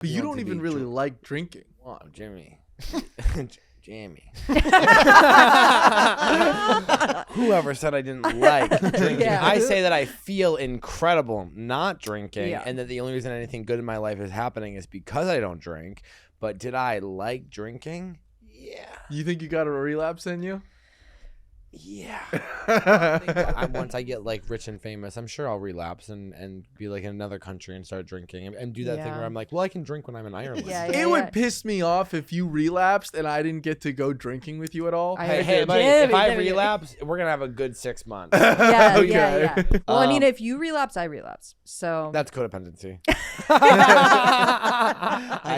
But you don't even really like drinking. Oh, Jimmy. Jamie. Whoever said I didn't like drinking. Yeah. I say that I feel incredible not drinking, and that the only reason anything good in my life is happening is because I don't drink. But did I like drinking? Yeah. You think you got a relapse in you? Yeah. Once I get like rich and famous, I'm sure I'll relapse and be like in another country and start drinking and do that thing where I'm like, well, I can drink when I'm in Ireland. It would piss me off if you relapsed and I didn't get to go drinking with you at all. Hey, buddy, if I relapse, we're gonna have a good 6 months. Yeah. Well, I mean, if you relapse, I relapse. So that's codependency. I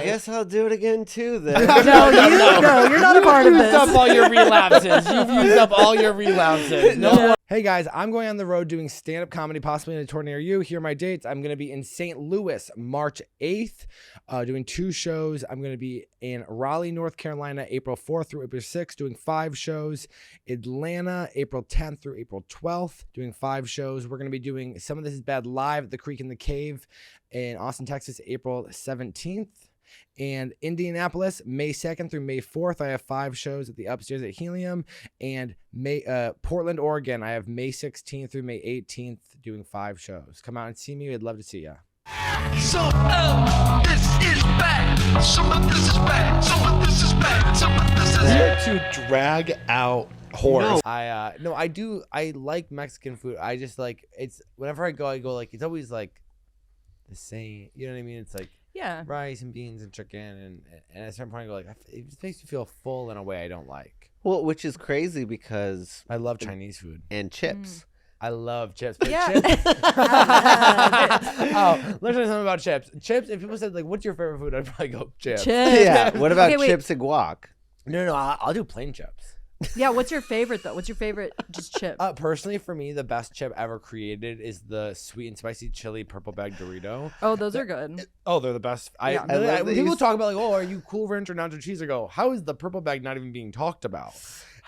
guess I'll do it again too then. No, you're not a part of this. You've used up all your relapses. You've used up all your relapses. No. Hey guys, I'm going on the road doing stand-up comedy, possibly in a tour near you. Here are my dates. I'm going to be in St. Louis, March 8th, doing 2 shows. I'm going to be in Raleigh, North Carolina, April 4th through April 6th, doing 5 shows. Atlanta, April 10th through April 12th, doing 5 shows. We're going to be doing Some of This Is Bad live at the Creek in the Cave in Austin, Texas, April 17th. And Indianapolis, May 2nd through May 4th, I have 5 shows at the Upstairs at Helium. And Portland, Oregon, I have May 16th through May 18th doing 5 shows. Come out and see me. I'd love to see you. So this is bad. Some of this is bad. Some of this is bad. Some of this is bad. To drag out horse. No, I do. I like Mexican food. I just like it's whenever I go like it's always like the same. You know what I mean? It's like rice and beans and chicken, and at a certain point I go like it just makes me feel full in a way I don't like. Well, which is crazy because I love Chinese food and chips. I love chips. But Yeah. chips. Oh, let me tell you something about chips. Chips. If people said like, "What's your favorite food?" I'd probably go chips. Yeah. What about chips and guac? No. I'll do plain chips. Yeah, what's your favorite though? What's your favorite just chip? Personally, for me, the best chip ever created is the sweet and spicy chili purple bag Dorito. Oh, those are good. Oh, they're the best. Yeah. When people talk about like, oh, are you Cool Ranch or nacho cheese? I go, how is the purple bag not even being talked about?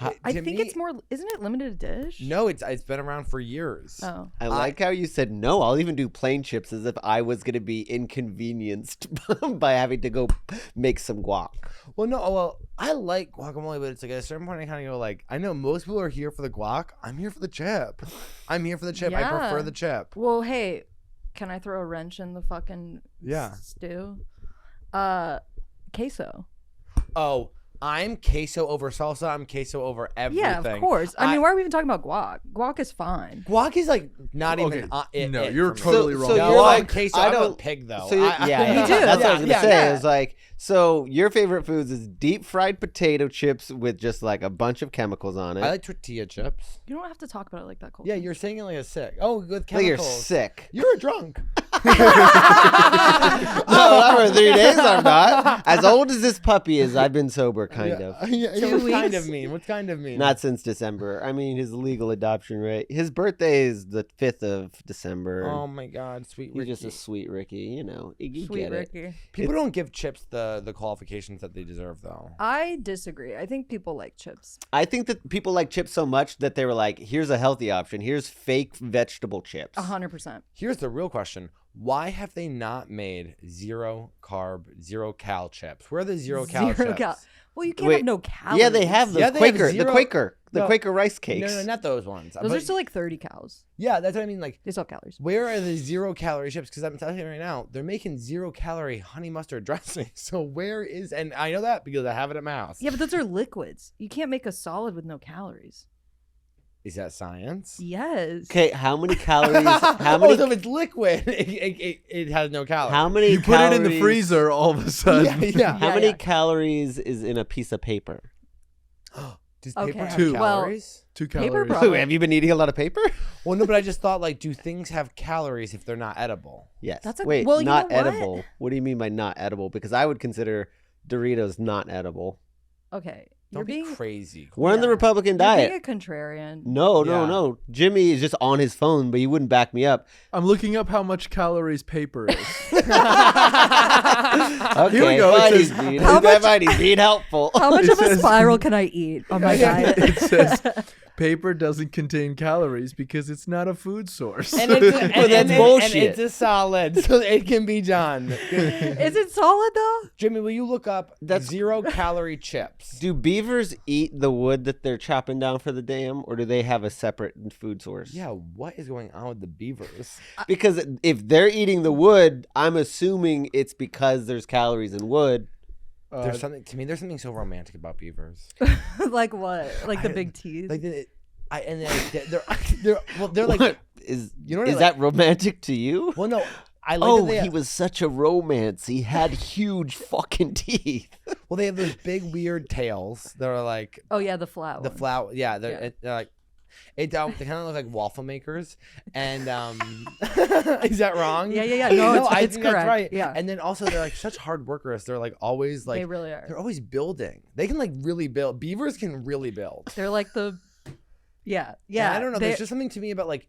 I think it's more. Isn't it limited dish? No, it's been around for years. Oh, I like how you said no. I'll even do plain chips as if I was going to be inconvenienced by having to go make some guac. Well, no. Well, I like guacamole, but it's like at a certain point I kind of go like, I know most people are here for the guac. I'm here for the chip. I'm here for the chip. Yeah. I prefer the chip. Well, hey, can I throw a wrench in the fucking stew? Queso. Oh. I'm queso over salsa. I'm queso over everything. Yeah, of course. I mean, why are we even talking about guac? Guac is fine. Guac is like not even. No, you're totally wrong. So No, you're I'm like queso. I I'm a don't pig though. So yeah, Me too. That's what I was gonna say. Yeah. Is like, so your favorite foods is deep fried potato chips with just like a bunch of chemicals on it. I like tortilla chips. You don't have to talk about it like that, Colton. Yeah, you're saying it like a sick. Oh, with Like chemicals. you're sick. You're a drunk. No, over 3 days I'm not. As old as this puppy is, I've been sober, kind of. Yeah, 2 what's kind weeks? of mean? What's kind of mean? Not since December. I mean, his legal adoption rate. His birthday is the 5th of December. Oh my God, sweet He's Ricky. just a sweet Ricky, you know. You Sweet get it. Ricky. People don't give chips the qualifications that they deserve, though. I disagree. I think people like chips. I think that people like chips so much that they were like, here's a healthy option. Here's fake vegetable chips. 100%. Here's the real question. Why have they not made 0 carb, 0 cal chips? Where are the 0 cal chips? Well, you can't have no calories. Yeah, they have the Yeah, they Quaker, have the Quaker rice cakes. No, not those ones. Those are still like 30 cows. Yeah, that's what I mean. Like, They still have calories. where are the 0 calorie chips? Because I'm telling you right now, they're making 0 calorie honey mustard dressing. So where is? And I know that because I have it at my house. Yeah, but those are liquids. You can't make a solid with no calories. Is that science? Yes. Okay, how many calories? How Oh, many? so if it's liquid, it has no calories. How many? You put it in the freezer all of a sudden. Yeah. How many calories is in a piece of paper? Does paper have 2. calories? 2 Paper calories. probably. Have you been eating a lot of paper? Well, no, but I just thought, like, do things have calories if they're not edible? Yes. Wait, well, you not know what? edible. What do you mean by not edible? Because I would consider Doritos not edible. Okay. Don't You're be being crazy. We're on the Republican You're diet. being a contrarian. No. Jimmy is just on his phone, but he wouldn't back me up. I'm looking up how much calories paper is. Okay, Here we go. It buddies, says- dude. How much- Buddy's being helpful. How much of a spiral can I eat on my diet? It says Paper doesn't contain calories because it's not a food source. And it's that's bullshit. And it's a solid, so it can be done. Is it solid though? Jimmy, will you look up 0-calorie chips? Do beavers eat the wood that they're chopping down for the dam, or do they have a separate food source? Yeah, what is going on with the beavers? Because if they're eating the wood, I'm assuming it's because there's calories in wood. There's something so romantic about beavers. Like what? Like the big teeth? Like they're like, What? Is like- that romantic to you? well, no, I like. that He was such a romance. He had huge fucking teeth. Well, they have those big weird tails that are like Oh yeah, the flat the one. flower. Yeah, they're like. They kind of look like waffle makers, and is that wrong? Yeah. No, it's think correct. that's right. Yeah. And then also they're like such hard workers. They're like always like They really are. They're always building. They can like really build. Beavers can really build. They're like the. Yeah. And I don't know. they- There's just something to me about like,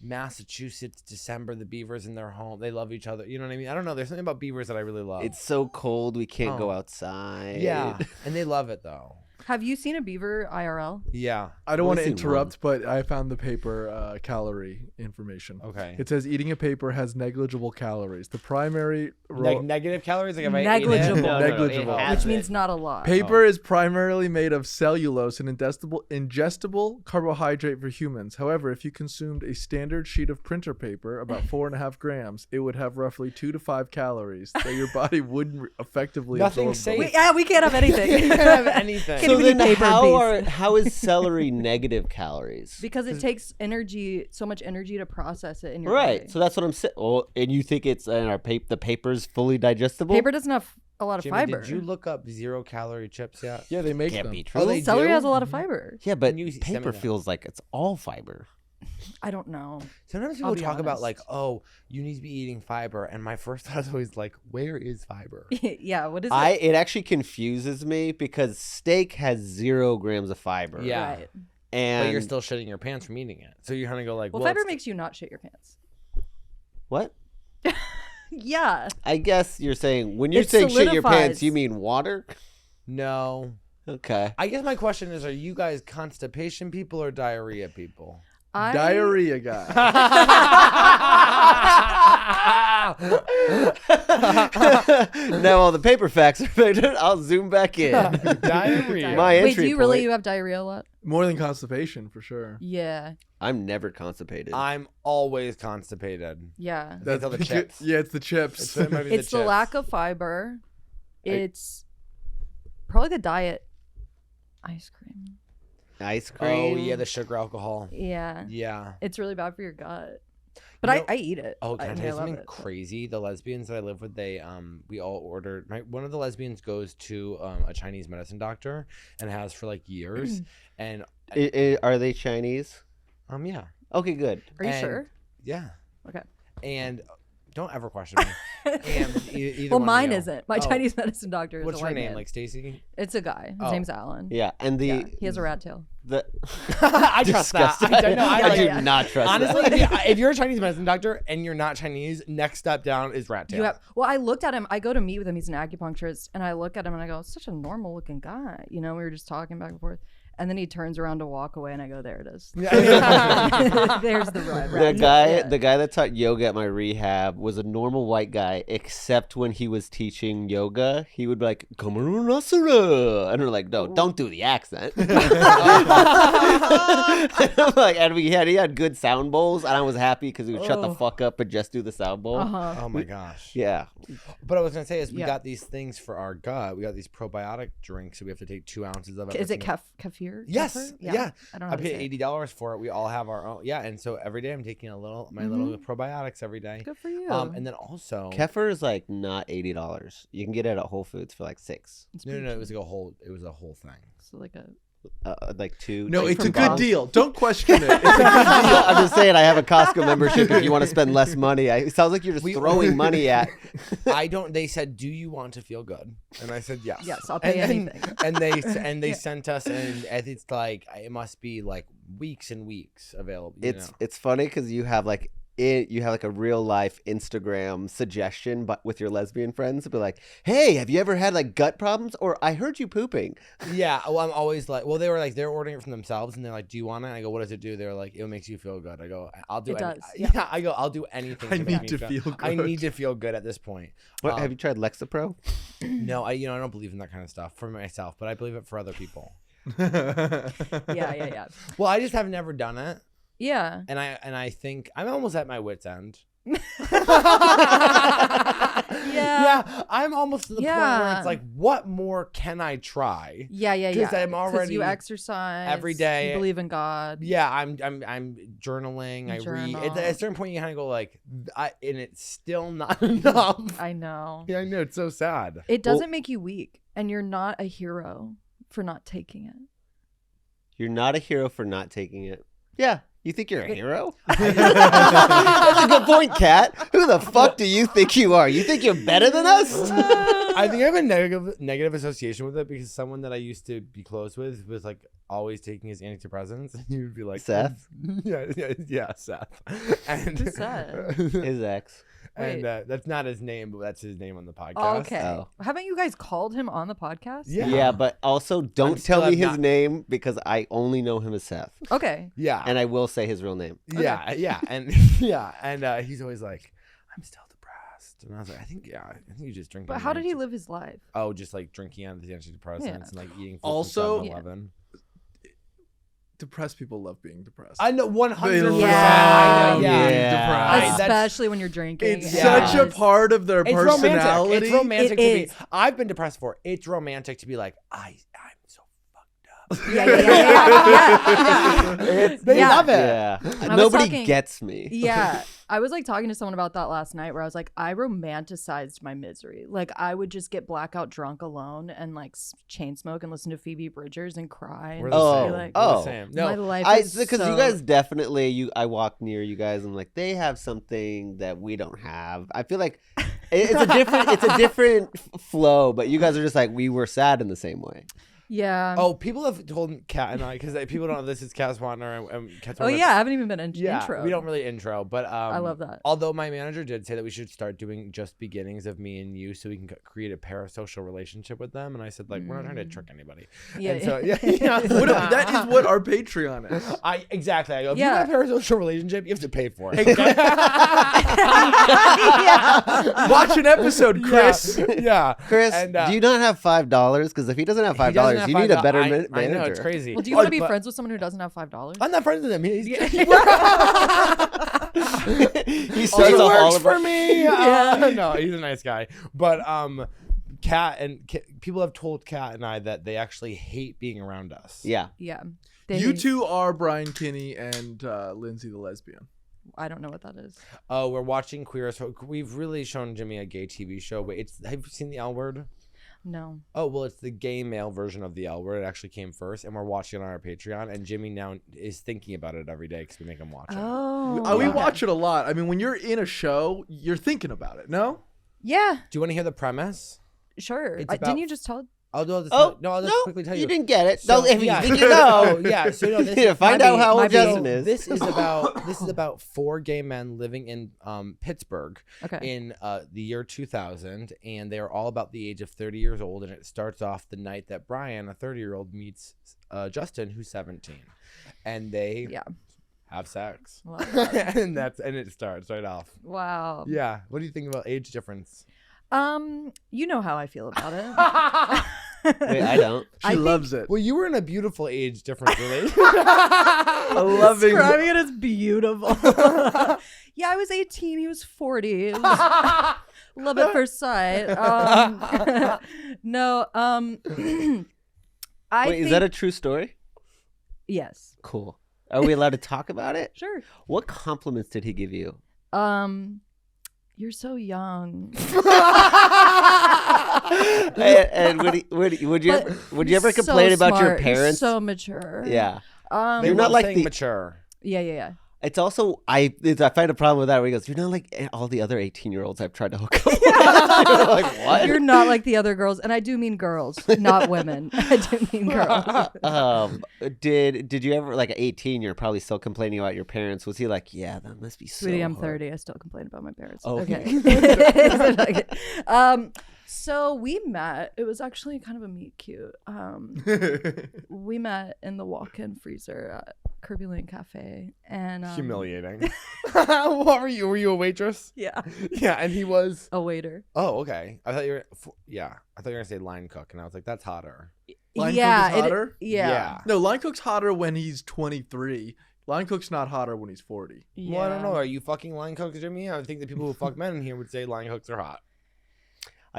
Massachusetts, December, the beavers in their home. They love each other. You know what I mean? I don't know. There's something about beavers that I really love. It's so cold we can't go Oh. outside. yeah, and they love it though. Have you seen a beaver IRL? Yeah. I don't want to I've seen interrupt, but I found the paper calorie information. Okay. It says eating a paper has negligible calories. The primary Like negative calories, like if I ate it? Negligible. No, Negligible. it Which has means it. not a lot. paper is primarily made of cellulose, an ingestible carbohydrate for humans. However, if you consumed a standard sheet of printer paper, about 4.5 grams, it would have roughly 2 to 5 calories that your body wouldn't effectively Nothing absorb. safe. We can't have anything. You can't have anything. Can't So even eat then paper in peace. how is celery negative calories? Because it takes so much energy to process it in your Right. body. So that's what I'm saying. Oh, and you think it's in our the paper's fully digestible? Paper doesn't have a lot of Jimmy, fiber. did you look up 0-calorie chips yet? Yeah, they make Can't them. be true. Oh, they Celery do? has a lot of fiber. Yeah, but Can you send me paper that? feels like it's all fiber. I don't know. Sometimes I'll people be talk about honest. like, oh, you need to be eating fiber, and my first thought is always like, where is fiber? Yeah, what is it? It actually confuses me because steak has 0 grams of fiber. Yeah. Right. And But you're still shitting your pants from eating it, so you're gonna go like, Well, well, fiber it's- makes you not shit your pants. what? Yeah. I guess you're saying when you're It saying shit your pants, solidifies. you mean water? no. Okay. I guess my question is, are you guys constipation people or diarrhea people? Diarrhea guy. Now all the paper facts are figured. I'll zoom back in. Diarrhea. My Wait, entry do you really point- you have diarrhea a lot? More than constipation, for sure. Yeah. I'm never constipated. I'm always constipated. Yeah. That's all the because- chips. Yeah, it's the chips. It might be It's the chips. lack of fiber. It's probably the diet. Ice cream. Ice Oh cream. yeah, the sugar alcohol. Yeah. Yeah. It's really bad for your gut. But You know- I eat it. Oh, can I tell you love something it, but- crazy? The lesbians that I live with, we all ordered. One of the lesbians goes to a Chinese medicine doctor and has for like years, and Are they Chinese? yeah, Are Okay, good. you and- sure? yeah, Okay. and don't ever question me. And either Well, one of mine you. isn't. My Oh, Chinese medicine doctor is What's a her white name? man. Like Stacy? It's a guy. His Oh. name's Alan. Yeah, and the Yeah, he has a rat tail. the I trust that. disgusting. I don't know. I I like do it. not trust Honestly, that. if you're a Chinese medicine doctor and you're not Chinese, next step down is rat tail. You have, well, I looked at him. I go to meet with him. He's an acupuncturist, and I look at him and I go, "Such a normal looking guy." You know, we were just talking back and forth, and then he turns around to walk away, and I go, "There it is. There's the rat." The guy that taught yoga at my rehab was a normal white guy, except when he was teaching yoga, he would be like, "Kamarunasara," and we're like, "No, don't do the accent." I'm like, and he had good sound bowls, and I was happy because he would shut the fuck up and just do the sound bowl. Uh-huh. Oh my gosh. Yeah, But I was gonna say is we Yeah. got these things for our gut. We got these probiotic drinks, so we have to take 2 ounces of it. Is it kefir? Yes. Kefir? Yeah. I don't know. I how to paid say it. $80 for it. We all have our own. Yeah, and so every day I'm taking my little probiotics every day. Good for you. And then also kefir is like not $80. You can get it at Whole Foods for like $6, It's no, pretty it cheap. was like a whole. It was a whole thing. So like a like 2. No, like it's a from good Bob's. deal. Don't question it. It's a good deal. I'm just saying, I have a Costco membership. If you want to spend less money, it sounds like you're just throwing money at. I don't. They said, "Do you want to feel good?" And I said, "Yes." Yes, I'll pay and anything. And they sent us, and it's like it must be like weeks and weeks available. It's funny because you have like you have like a real life Instagram suggestion, but with your lesbian friends, to be like, "Hey, have you ever had like gut problems?" Or "I heard you pooping." Yeah, well, I'm always like, they were like, they're ordering it from themselves, and they're like, "Do you want it?" And I go, "What does it do?" They're like, "It makes you feel good." I go, "I'll do it." does, Yeah, I go, "I'll do anything." I to make need me to feel I good. need to feel good at this point. What, have you tried Lexapro? No, I don't believe in that kind of stuff for myself, but I believe it for other people. Yeah. Well, I just have never done it, Yeah. and I think I'm almost at my wit's end. Yeah, I'm almost to the point where it's like, what more can I try? Yeah. Because I'm already you exercise every day. You believe in God. Yeah, I'm journaling. I read. At a certain point, you kind of go like, and it's still not enough. I know. Yeah, I know. It's so sad. It doesn't make you weak, and you're not a hero for not taking it. You're not a hero for not taking it. Yeah. You think you're a hero? That's a good point, Kat. Who the fuck do you think you are? You think you're better than us? I think I have a negative association with it because someone that I used to be close with was like always taking his antidepressants, and he would be like, Seth? Yeah, Seth. And Who's Seth? His ex. And that's not his name, but that's his name on the podcast. Oh, okay. Oh. Haven't you guys called him on the podcast? Yeah. But also don't still tell me have his not- name because I only know him as Seth. Okay. Yeah. And I will say his real name. Yeah, and he's always like, I'm still depressed, and I was like, I think you just drink. But how did he live his life? Oh, just like drinking out of the antidepressants and like eating food Also- from 7-Eleven. Depressed people love being depressed. I know 100%. They love Yeah. I know, Yeah. depressed. Especially when you're drinking. It's Yeah. such a part of their It's personality. romantic. It's romantic It to is. be. I've been depressed before. It's romantic to be like, I'm so fucked up. Yeah. They Yeah. love it. Yeah. was Nobody talking- gets me. Yeah. I was like talking to someone about that last night where I was like, I romanticized my misery. Like I would just get blackout drunk alone and like chain smoke and listen to Phoebe Bridgers and cry. And We're just the be same. like, We're the Oh. same. my No, life is Because so... you guys definitely, I walk near you guys and like they have something that we don't have. I feel like it's a different flow, but you guys are just like we were sad in the same way. Yeah. Oh, people have told Kat and I, because people don't know this is Cat Swantner and Cat Oh Swantner. yeah, I haven't even been Yeah, intro. we don't really intro, but I love that. Although my manager did say that we should start doing just beginnings of me and you, so we can create a parasocial relationship with them. And I said, like, we're not trying to trick anybody. Yeah. And so, That is what our Patreon is. I go, if Yeah. you want a parasocial relationship, you have to pay for it. Watch an episode, Chris. Yeah. Chris, And, do you not have $5? Because if he doesn't have he doesn't $5, have you need a $5. better I manager. know, it's crazy. Well, do you want to be But friends with someone who doesn't have $5? I'm not friends with him. He's He He starts off all works of for our... me. No, he's a nice guy. But people have told Kat and I that they actually hate being around us. Yeah. Yeah. You two are Brian Kinney and Lindsay the lesbian. I don't know what that is. Oh, we're watching Queer as Folk. We've really shown Jimmy a gay TV show, but have you seen the L Word? No. Oh, well, it's the gay male version of the L Word. It actually came first, and we're watching it on our Patreon. And Jimmy now is thinking about it every day because we make him watch it. Oh. We okay. watch it a lot. I mean, when you're in a show, you're thinking about it, no? Yeah. Do you want to hear the premise? Sure. It's Didn't about- you just tell? I'll just Oh, I'll just quickly tell you. You didn't get it. So, No, if yeah. you think you know. Yeah, so no, this You need to find out how might old be- Justin is. This is about 4 gay men living in Pittsburgh Okay. in the year 2000, and they are all about the age of 30 years old. And it starts off the night that Brian, a 30-year-old, meets Justin, who's 17, and they have sex. Love that. and it starts right off. Wow. Yeah. What do you think about age difference? You know how I feel about it. Wait, I don't. She loves it. Well, you were in a beautiful age difference relationship. A loving. Describing it as beautiful. Yeah, I was 18. He was 40. It was love at first sight. No. Wait, is that a true story? Yes. Cool. Are we allowed to talk about it? Sure. What compliments did he give you? You're so young. and would you ever complain so about your smart. You're parents? so mature. Yeah. They You're not love like saying the- mature. Yeah. It's also I find a problem with that where he goes, "You're not like all the other 18-year-olds I've tried to hook up." With. Like what? You're not like the other girls, and I do mean girls, not women. I do mean girls. Did you ever like at 18? You're probably still complaining about your parents. Was he like, "Yeah, that must be so"? Sweetie, I'm hard." 30. I still complain about my parents. Oh, okay. So we met. It was actually kind of a meet cute. We met in the walk-in freezer at Kirby Lane Cafe, and Humiliating. What were you? Were you a waitress? Yeah, Yeah, and he was. a waiter. Oh, okay. I thought you were. Yeah, I thought you were gonna say line cook, and I was like, that's hotter. Line yeah, cook is hotter? yeah. No, line cook's hotter when he's 23. Line cook's not hotter when he's 40. Well, I don't know. Are you fucking line cooks, Jimmy? I think the people who fuck men in here would say line cooks are hot.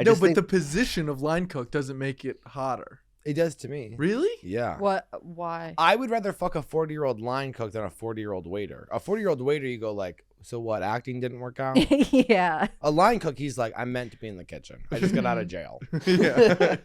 No, but the position of line cook doesn't make it hotter. It does to me. Really? Yeah. What? Why? I would rather fuck a 40-year-old line cook than a 40-year-old waiter. A 40-year-old waiter, you go like, so what? Acting didn't work out. Yeah, A line cook, he's like, I'm meant to be in the kitchen. I just got out of jail. Yeah.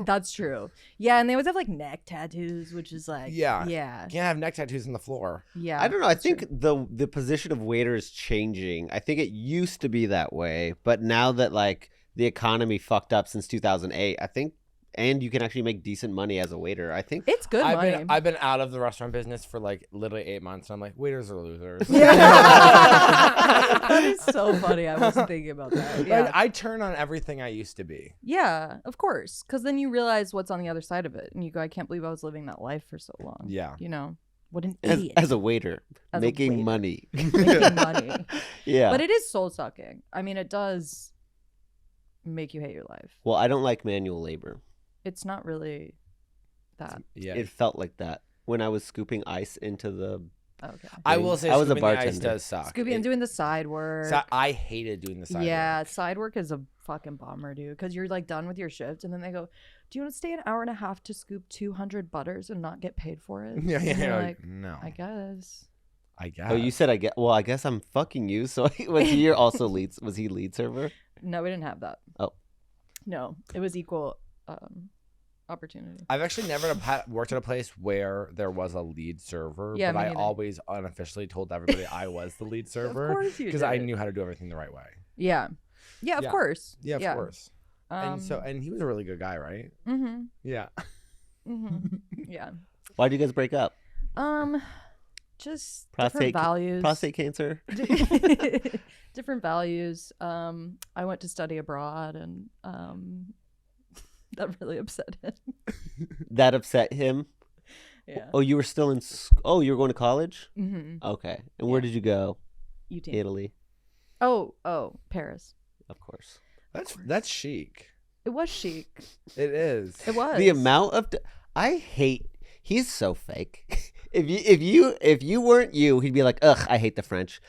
that's true. Yeah, and they always have like neck tattoos, which is like, Yeah. yeah, Can't have neck tattoos on the floor. yeah. I don't know. I think the position of waiter is changing. I think it used to be that way, but now that like the economy fucked up since 2008, I think, and you can actually make decent money as a waiter. I think It's good money. I've been out of the restaurant business for like literally 8 months, and I'm like, waiters are losers. That is so funny. I wasn't thinking about that. Yeah, I turn on everything I used to be. yeah, of course. Because then you realize what's on the other side of it, and you go, "I can't believe I was living that life for so long." Yeah. You know, what an as, idiot. as a waiter, As a making waiter. money. Making money. Yeah. But it is soul sucking. I mean, it does make you hate your life. Well, I don't like manual labor. It's not really that. Yeah. It felt like that when I was scooping ice into the. Okay. I will say, I was a scooping the ice bartender. does suck. Scooby and doing the side work. I hated doing the side Yeah, work. side work is a fucking bummer, dude. Because you're like done with your shift, and then they go, "Do you want to stay an hour and a half to scoop 200 butters and not get paid for it?" Yeah, And yeah. you're Like, like, no, I guess. I guess. Oh, you said I get. Well, I guess I'm fucking you. So was he also lead? Was he lead server? No, we didn't have that. Oh. No, it was equal opportunity. I've actually never worked at a place where there was a lead server, Yeah, but me I neither. always unofficially told everybody I was the lead server course you because I did. knew how to do everything the right way. Yeah. Yeah, of Yeah. course. Yeah, of course. And Um, and he was a really good guy, right? Mm-hmm. Yeah. Mm-hmm. Yeah. Why'd you guys break up? Just Prostate different values. Prostate cancer. Different values. I went to study abroad, and that really upset him. That upset him. Yeah. Oh, you were still in. Oh, you were going to college. Mm-hmm. Okay. And where did you go? UT. Italy, Oh, Paris. of course. That's chic. It was chic. It is. It was. The amount of I hate. He's so fake. If you weren't you, he'd be like, ugh, I hate the French.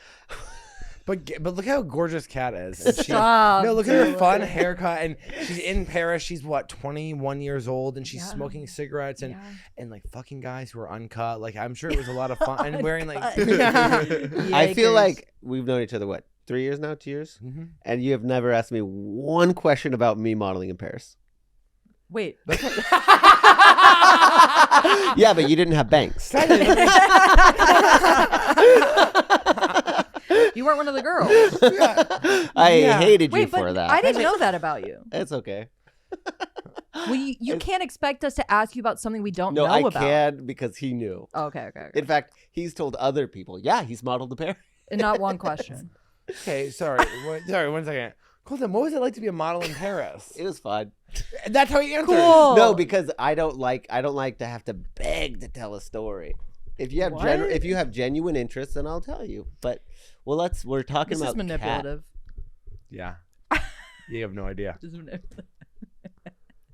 But look how gorgeous Kat is. And Stop. No, look at her fun haircut, and she's in Paris. She's what, 21 years old, and she's Yeah. smoking cigarettes and Yeah. and like fucking guys who are uncut. Like I'm sure it was a lot of fun and wearing like. Uncut. I feel Yikers. like we've known each other what, 3 years now, 2 years, Mhm. and you have never asked me one question about me modeling in Paris. Wait. Yeah, but you didn't have banks. You weren't one of the girls. I Yeah. hated you Wait, for but that. I didn't know that about you. It's okay. Well, you can't expect us to ask you about something we don't No, know I about. can because he knew. Oh, okay. In fact, he's told other people, yeah, he's modeled in Paris. And not one question. Okay, sorry. Sorry, 1 second. Colton, what was it like to be a model in Paris? It was fun. That's how he answered. Cool. No, because I don't like to have to beg to tell a story. If you have What? if you have genuine interest, then I'll tell you. But we're talking This about is manipulative. Yeah. You have no idea. This is manipulative.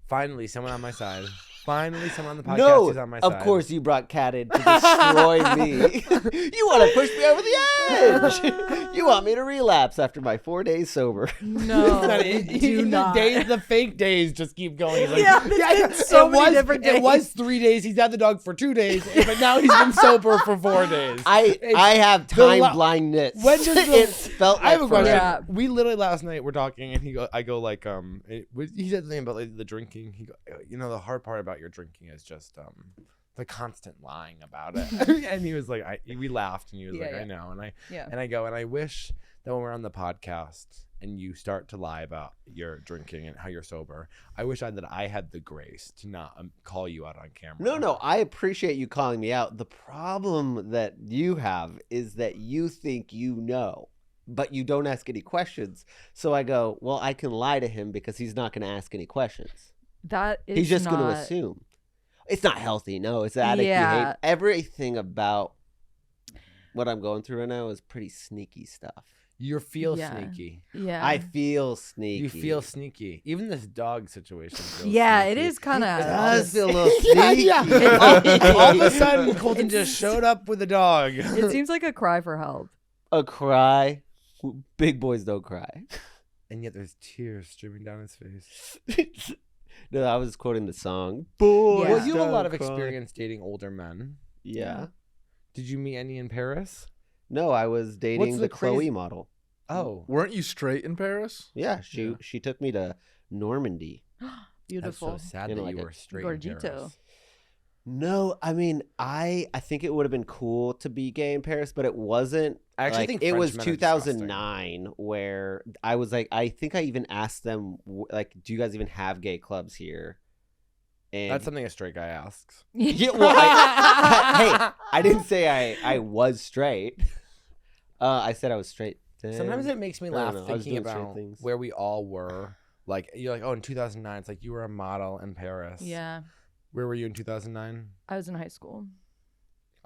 Finally, someone on my side. Finally, someone on the podcast No, is on my of side. course you brought Cat in to destroy me. You want to push me over the edge. You want me to relapse after my 4 days sober. No, do not. The fake days just keep going. He's like, Yeah, it's been so many different It days. was 3 days. He's had the dog for 2 days, but now he's been sober for 4 days. I have the time lo- blindness. When does the- It felt I have a like question. Yeah. We literally last night we're talking, and I go like, he said something about like the drinking. He go, you know, the hard part about your drinking is just the constant lying about it. And he was like, we laughed, and he was like, I know. And I go, and I wish that when we're on the podcast and you start to lie about your drinking and how you're sober, I wish that I had the grace to not call you out on camera. No, I appreciate you calling me out. The problem that you have is that you think you know, but you don't ask any questions. So I go, well, I can lie to him because he's not going to ask any questions. That is He's just not... going to assume. It's not healthy. No, it's addict behavior. Everything about what I'm going through right now is pretty sneaky stuff. You feel sneaky. Yeah. I feel sneaky. You feel sneaky. Even this dog situation feels sneaky. It is kind of... It does feel a little sneaky. All of a sudden, Colton just showed up with a dog. It seems like a cry for help. A cry. Big boys don't cry. And yet there's tears streaming down his face. No, I was quoting the song. Boys Well, you have a lot of don't cry. experience dating older men. Yeah. Did you meet any in Paris? No, I was dating What's the the Chloe crazy- model. Oh. Weren't you straight in Paris? Yeah, she took me to Normandy. Beautiful. That's so sad You know, that like you a were straight Gorgito. in Paris. No, I mean, I think it would have been cool to be gay in Paris, but it wasn't. I actually like, think it French was men are disgusting. 2009 where I was like, I think I even asked them, like, do you guys even have gay clubs here? And That's something a straight guy asks. yeah, well, hey, I didn't say I was straight. I said I was straight. Then. Sometimes it makes me I don't laugh know, I was thinking doing straight about things. where we all were. Like, you're like, oh, in 2009, it's like you were a model in Paris. Yeah. Where were you in 2009? I was in high school.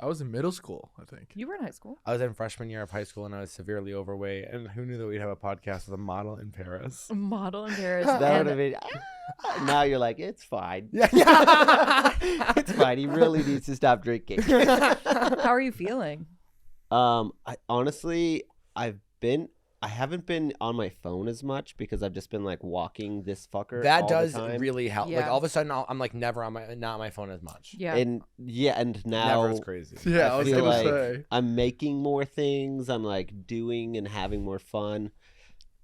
I was in middle school, I think. You were in high school. I was in freshman year of high school, and I was severely overweight. And who knew that we'd have a podcast with a model in Paris? A model in Paris. That and- would have been. Now you're like, it's fine. Yeah. It's fine. He really needs to stop drinking. How are you feeling? Honestly, I haven't been on my phone as much because I've just been like walking this fucker. That all does the time. really help. Like, Yeah. all of a sudden, I'm like never not on my phone as much. Yeah. And now Never as crazy. Yeah, I was feel gonna like say. I'm making more things. I'm like doing and having more fun.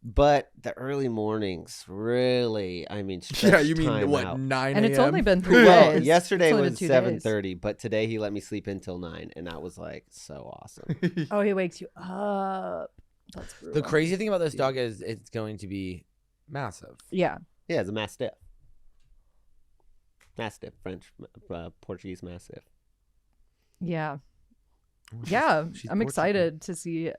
But the early mornings, really, I mean, Yeah, you mean time what, out. 9 and it's only a.m.? been 3 Well, days. yesterday It's only was been 2 days. 7:30, but today he let me sleep until 9, and that was like so awesome. Oh, he wakes you up. That's brutal. The crazy thing about this dog is it's going to be massive. Yeah. Yeah, it's a Mastiff. Mastiff, French, Portuguese Mastiff. Yeah. Yeah. she's I'm Portuguese. excited to see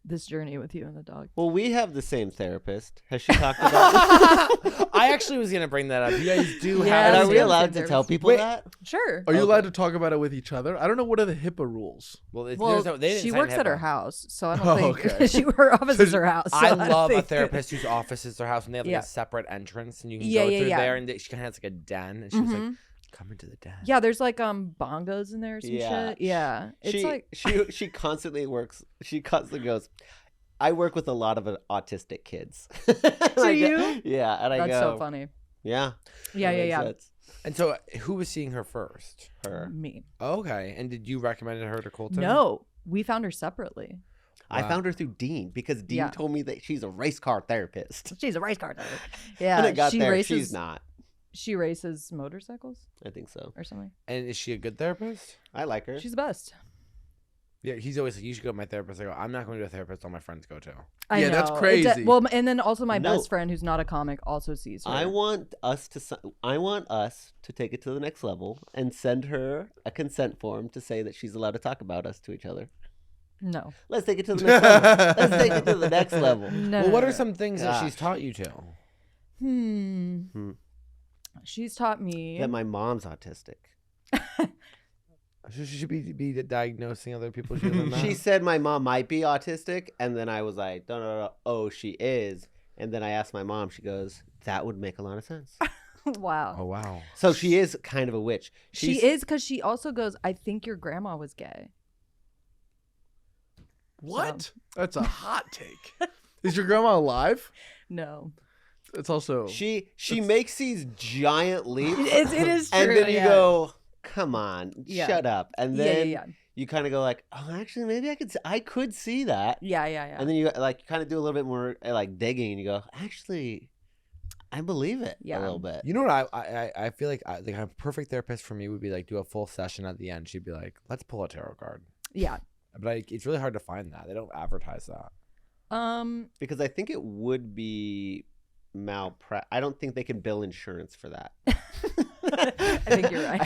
this journey with you and the dog. Well, we have the same therapist. Has she talked about this? I actually was gonna bring that up. You guys do Yeah, And have. are we same allowed to tell therapist. people Wait. that? Sure. Are you Okay. allowed to talk about it with each other? I don't know, what are the HIPAA rules? Well, Well, they didn't she sign works at her HIPAA. house, so I don't Oh, think okay. her office is her house. So I don't love a think- therapist whose office is their house, and they have like Yeah. a separate entrance, and you can Yeah, go yeah, through yeah. there, and she kind of has like a den, and she's like, Mhm. "Come into the den." Yeah, there's like bongos in there or some Yeah. shit. Yeah. It's she, like she constantly works. She constantly goes, I work with a lot of autistic kids. Do you? Yeah, and I that's go, so funny. Yeah. Yeah, that yeah, makes yeah. sense. And so, who was seeing her first? Her. Me. Okay, and did you recommend her to Colton? No, we found her separately. I Wow. found her through Dean because Dean Yeah. told me that she's a race car therapist. She's a race car driver. Yeah, When I got she there, races. she's not. She races motorcycles I think so. or something. And is she a good therapist? I like her. She's the best. Yeah, he's always like, "You should go to my therapist." I go, "I'm not going to a therapist. All my friends go to." I Yeah, know. that's It crazy. well, and then also my No. best friend, who's not a comic, also sees her. I want us to take it to the next level and send her a consent form to say that she's allowed to talk about us to each other. No. Let's take it to the next level. Let's take it to the next level. No. Well, what no, are no. some things that she's Gosh. taught you to? Hmm. She's taught me. That my mom's autistic. She should be diagnosing other people. She doesn't know. She said my mom might be autistic, and then I was like, no. Oh, she is. And then I asked my mom. She goes, that would make a lot of sense. Wow. Oh wow. So she is kind of a witch. She is because she also goes, I think your grandma was gay. What? That's a hot take. Is your grandma alive? No. It's also She makes these giant leaps. It is true. And then you yeah. go, come on, Yeah. shut up. And Yeah, then yeah. you kind of go like, oh, actually, maybe I could see that. Yeah. And then you like kind of do a little bit more like digging, and you go, actually, I believe it Yeah. a little bit. You know what I feel like a perfect therapist for me would be like do a full session at the end. She'd be like, let's pull a tarot card. Yeah. But it's really hard to find that. They don't advertise that. Because I think it would be I don't think they can bill insurance for that. I think you're right.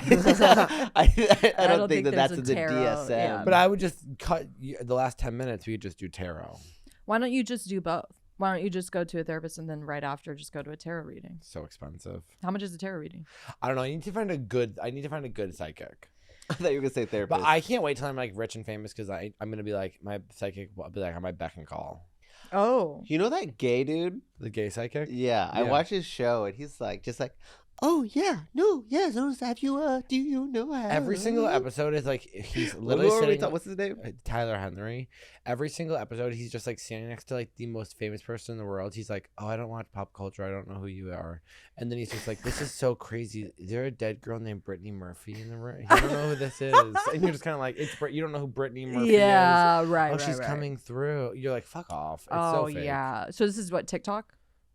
I don't think that that's there's in a the tarot, DSM. yeah. But I would just cut the last 10 minutes. We could just do tarot. Why don't you just do both? Why don't you just go to a therapist and then right after just go to a tarot reading? So expensive. How much is a tarot reading? I don't know. I need to find a good psychic. I thought you were gonna say therapist. But I can't wait till I'm like rich and famous because I'm gonna be like my psychic will be like on my beck and call. Oh. You know that gay dude? The gay psychic? Yeah, I watch his show and he's like, just like, oh yeah, no, yes, have you? Do you know? Every single episode is like he's literally sitting. What's his name? Tyler Henry. Every single episode, he's just like standing next to like the most famous person in the world. He's like, oh, I don't watch pop culture. I don't know who you are. And then he's just like, this is so crazy. Is there a dead girl named Brittany Murphy in the room? You don't know who this is. And you're just kind of like, you don't know who Brittany Murphy is. Yeah, right. Oh, right, she's right. coming through. You're like, fuck off. It's Oh, so fake. yeah. So this is what, TikTok?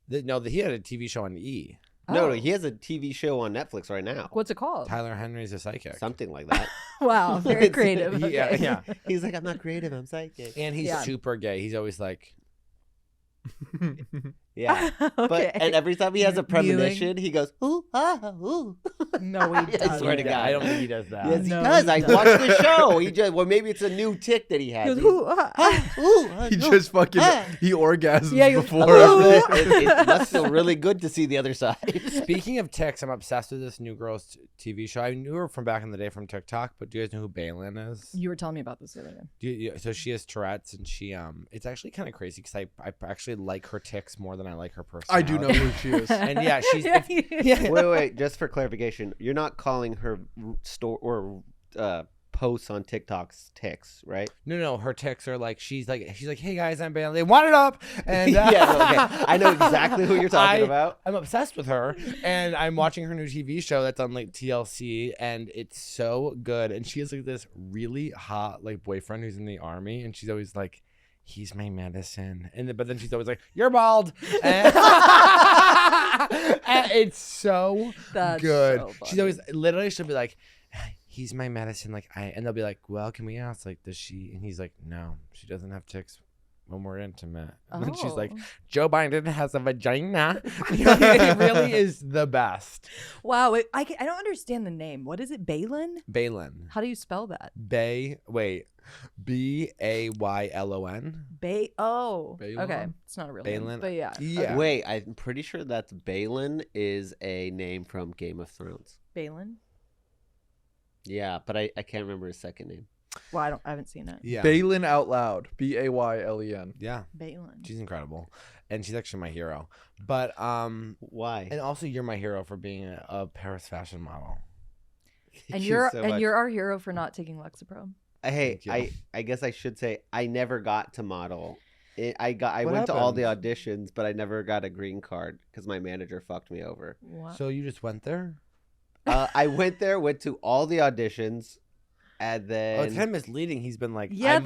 He had a TV show on E. No, Oh. he has a TV show on Netflix right now. What's it called? Tyler Henry's a psychic. Something like that. Wow, very creative. Yeah, Okay. yeah. He's like, I'm not creative, I'm psychic. And he's Yeah. super gay. He's always like, Yeah. Okay. But and every time he has a Viewing. premonition, he goes, ooh, ah, ooh. No, he I doesn't. swear to God. I don't think he does that. Yes, he No, does. he I doesn't. watched the show. He just maybe it's a new tick that he has. He goes, He's- "Ooh, ah, ah, ooh, ah, He no, just fucking ah." he orgasms Yeah, he goes, before. A little bit. It must feel really good to see the other side. Speaking of ticks, I'm obsessed with this New Girls TV show. I knew her from back in the day from TikTok, but do you guys know who Balin is? You were telling me about this the other day. So she has Tourette's, and she it's actually kind of crazy because I actually like her ticks more than I like her I personality. do know who she is. And yeah, she's Yeah. Wait. Just for clarification, you're not calling her store or posts on TikTok's ticks, right? no, her ticks are like she's like, hey guys, I'm Balin. They want it up, and Yeah, okay. I know exactly who you're talking about. I'm obsessed with her, and I'm watching her new TV show that's on like TLC, and it's so good. And she has like this really hot like boyfriend who's in the army, and she's always like, he's my medicine, but then she's always like, you're bald, and and it's so That's good. so She's funny. always literally she'll be like, he's my medicine, like and they'll be like, well, can we ask, like, does she? And he's like, no, she doesn't have ticks when we're intimate. And then she's like, Oh. Joe Biden has a vagina. It really is the best. Wow, I don't understand the name. What is it? Balin? Balin. How do you spell that? Baylon. Oh, Balin? okay. It's not a real name, Balin. but yeah. Yeah. Wait, I'm pretty sure that's Balin is a name from Game of Thrones. Balin. Yeah, but I can't remember his second name. Well, I haven't seen it. Yeah. Balin out loud. Baylen. Yeah. Balin. She's incredible. And she's actually my hero. But Why? and also you're my hero for being a Paris fashion model. And Thank you you're so and much. you're our hero for not taking Lexapro. Hey, Thank you. I guess I should say I never got to model. I What went to all the happened? auditions, but I never got a green card because my manager fucked me over. Wow. So you just went there? I went to all the auditions, and then Oh, it's kind of misleading. He's been like, Yeah, I the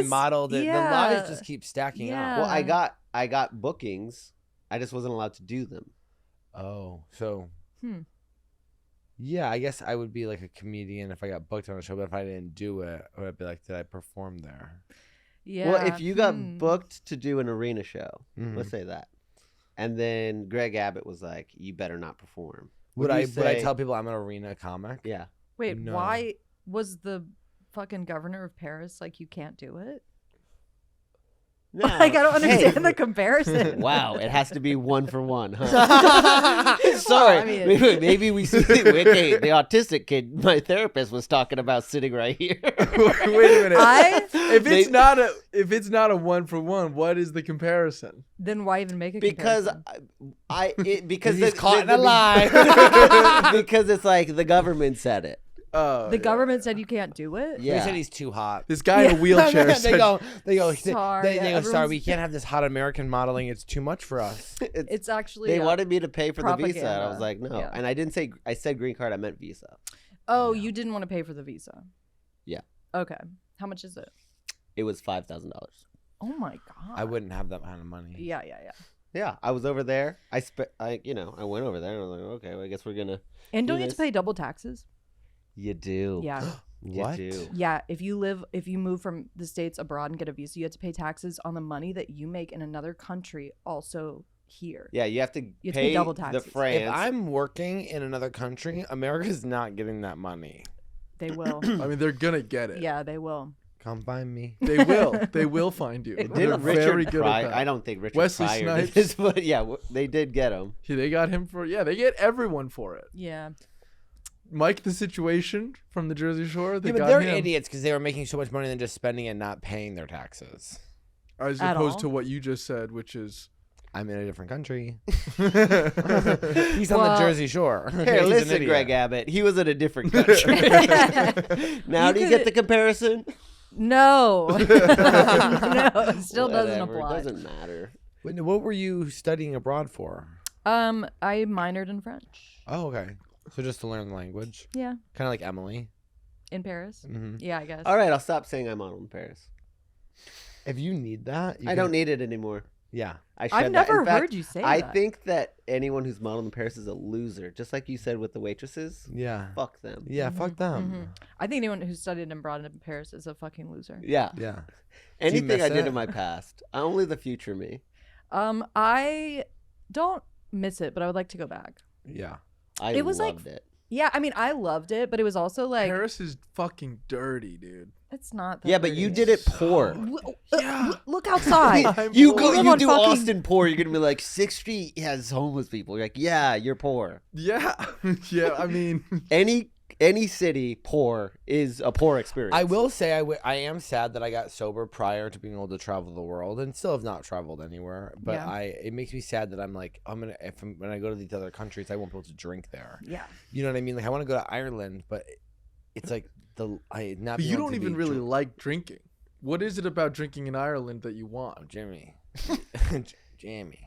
modeled lies? it. Yeah. The lies just keep stacking Yeah. up. well, I got bookings. I just wasn't allowed to do them. Oh, so Hmm. yeah, I guess I would be like a comedian if I got booked on a show, but if I didn't do it, I would be like, did I perform there? Yeah. Well, if you got hmm. booked to do an arena show, Mhm. let's say that, and then Greg Abbott was like, "You better not perform." Would you I say- tell people I'm an arena comic? Yeah. Wait, No. why was the fucking governor of Paris like, you can't do it? No. Like, I don't understand Hey. the comparison. Wow, it has to be 1 for 1, huh? Sorry, I mean- maybe we see the autistic kid. My therapist was talking about sitting right here. Wait a minute. If They- it's not a 1 for 1, what is the comparison? Then why even make a because comparison? because He's the- caught in the- a lie. because it's like the government said it. Oh, The yeah. government said you can't do it? Yeah. They said he's too hot. This guy in a wheelchair they said, go, Sorry, they go, sorry, everyone's- we can't have this hot American modeling. It's too much for us. It's actually They wanted me to pay for the visa. And I was propaganda. like, no. Yeah. And I said green card. I meant visa. Oh, you didn't want to pay for the visa. Yeah. Okay. How much is it? It was $5,000. Oh my god. I wouldn't have that kind of money. Yeah. Yeah, I was over there. I went over there and I was like, okay, well, I guess we're gonna. And don't do you have to this. pay double taxes? You do. Yeah. You do. Yeah, if you move from the States abroad and get a visa, you have to pay taxes on the money that you make in another country also here. Yeah, you have to You pay double the taxes. France. If I'm working in another country, America's not getting that money. They will. I mean, they're gonna get it. Yeah, they will. Come find me. They will. They will find you. They're Didn't very Richard good at Pryor? that. I don't think Richard Wesley Pryor Snipes. did this, but yeah, they did get him. Yeah, they got him for. Yeah, they get everyone for it. Yeah. Mike, the Situation from the Jersey Shore. They Yeah, but got they're him. idiots because they were making so much money and then just spending it and not paying their taxes. As At opposed all? to what you just said, which is. I'm in a different country. He's on the Jersey Shore. Hey, He's an listen, idiot. Greg Abbott. He was in a different country. Now, You do you could- get the comparison? No. No, it still doesn't Whatever, apply. It doesn't matter. What were you studying abroad for? I minored in French. Oh, okay. So just to learn the language. Yeah, Kind of like Emily. in Paris. Mm-hmm. Yeah, I guess. All right, I'll stop saying I'm on in Paris. If you need that, I don't need it anymore. Yeah. I shed I've that. never In fact, heard you say I that. think that anyone who's modeled in Paris is a loser. Just like you said with the waitresses. Yeah. Fuck them. Yeah, fuck them. Mhm. I think anyone who studied and brought it in Paris is a fucking loser. Yeah. Yeah. Anything miss I did it? in my past. Only the future me. I don't miss it, but I would like to go back. Yeah. I It was like- loved it. Yeah, I mean, I loved it, but it was also like Paris is fucking dirty, dude. it's not. That Yeah, but you dirty. did it poor. Look outside. I'm You poor. go. live You on do fucking- Austin poor. You're gonna be like 6th Street has homeless people. You're like, yeah, you're poor. Yeah, yeah. I mean, Any city poor is a poor experience. I will say I am sad that I got sober prior to being able to travel the world and still have not traveled anywhere. But Yeah. it makes me sad that I'm like when I go to these other countries I won't be able to drink there. Yeah. You know what I mean? Like I want to go to Ireland, but it's like not. but being you able don't to even be really drunk. like drinking. What is it about drinking in Ireland that you Oh, want? Jimmy. Jamie.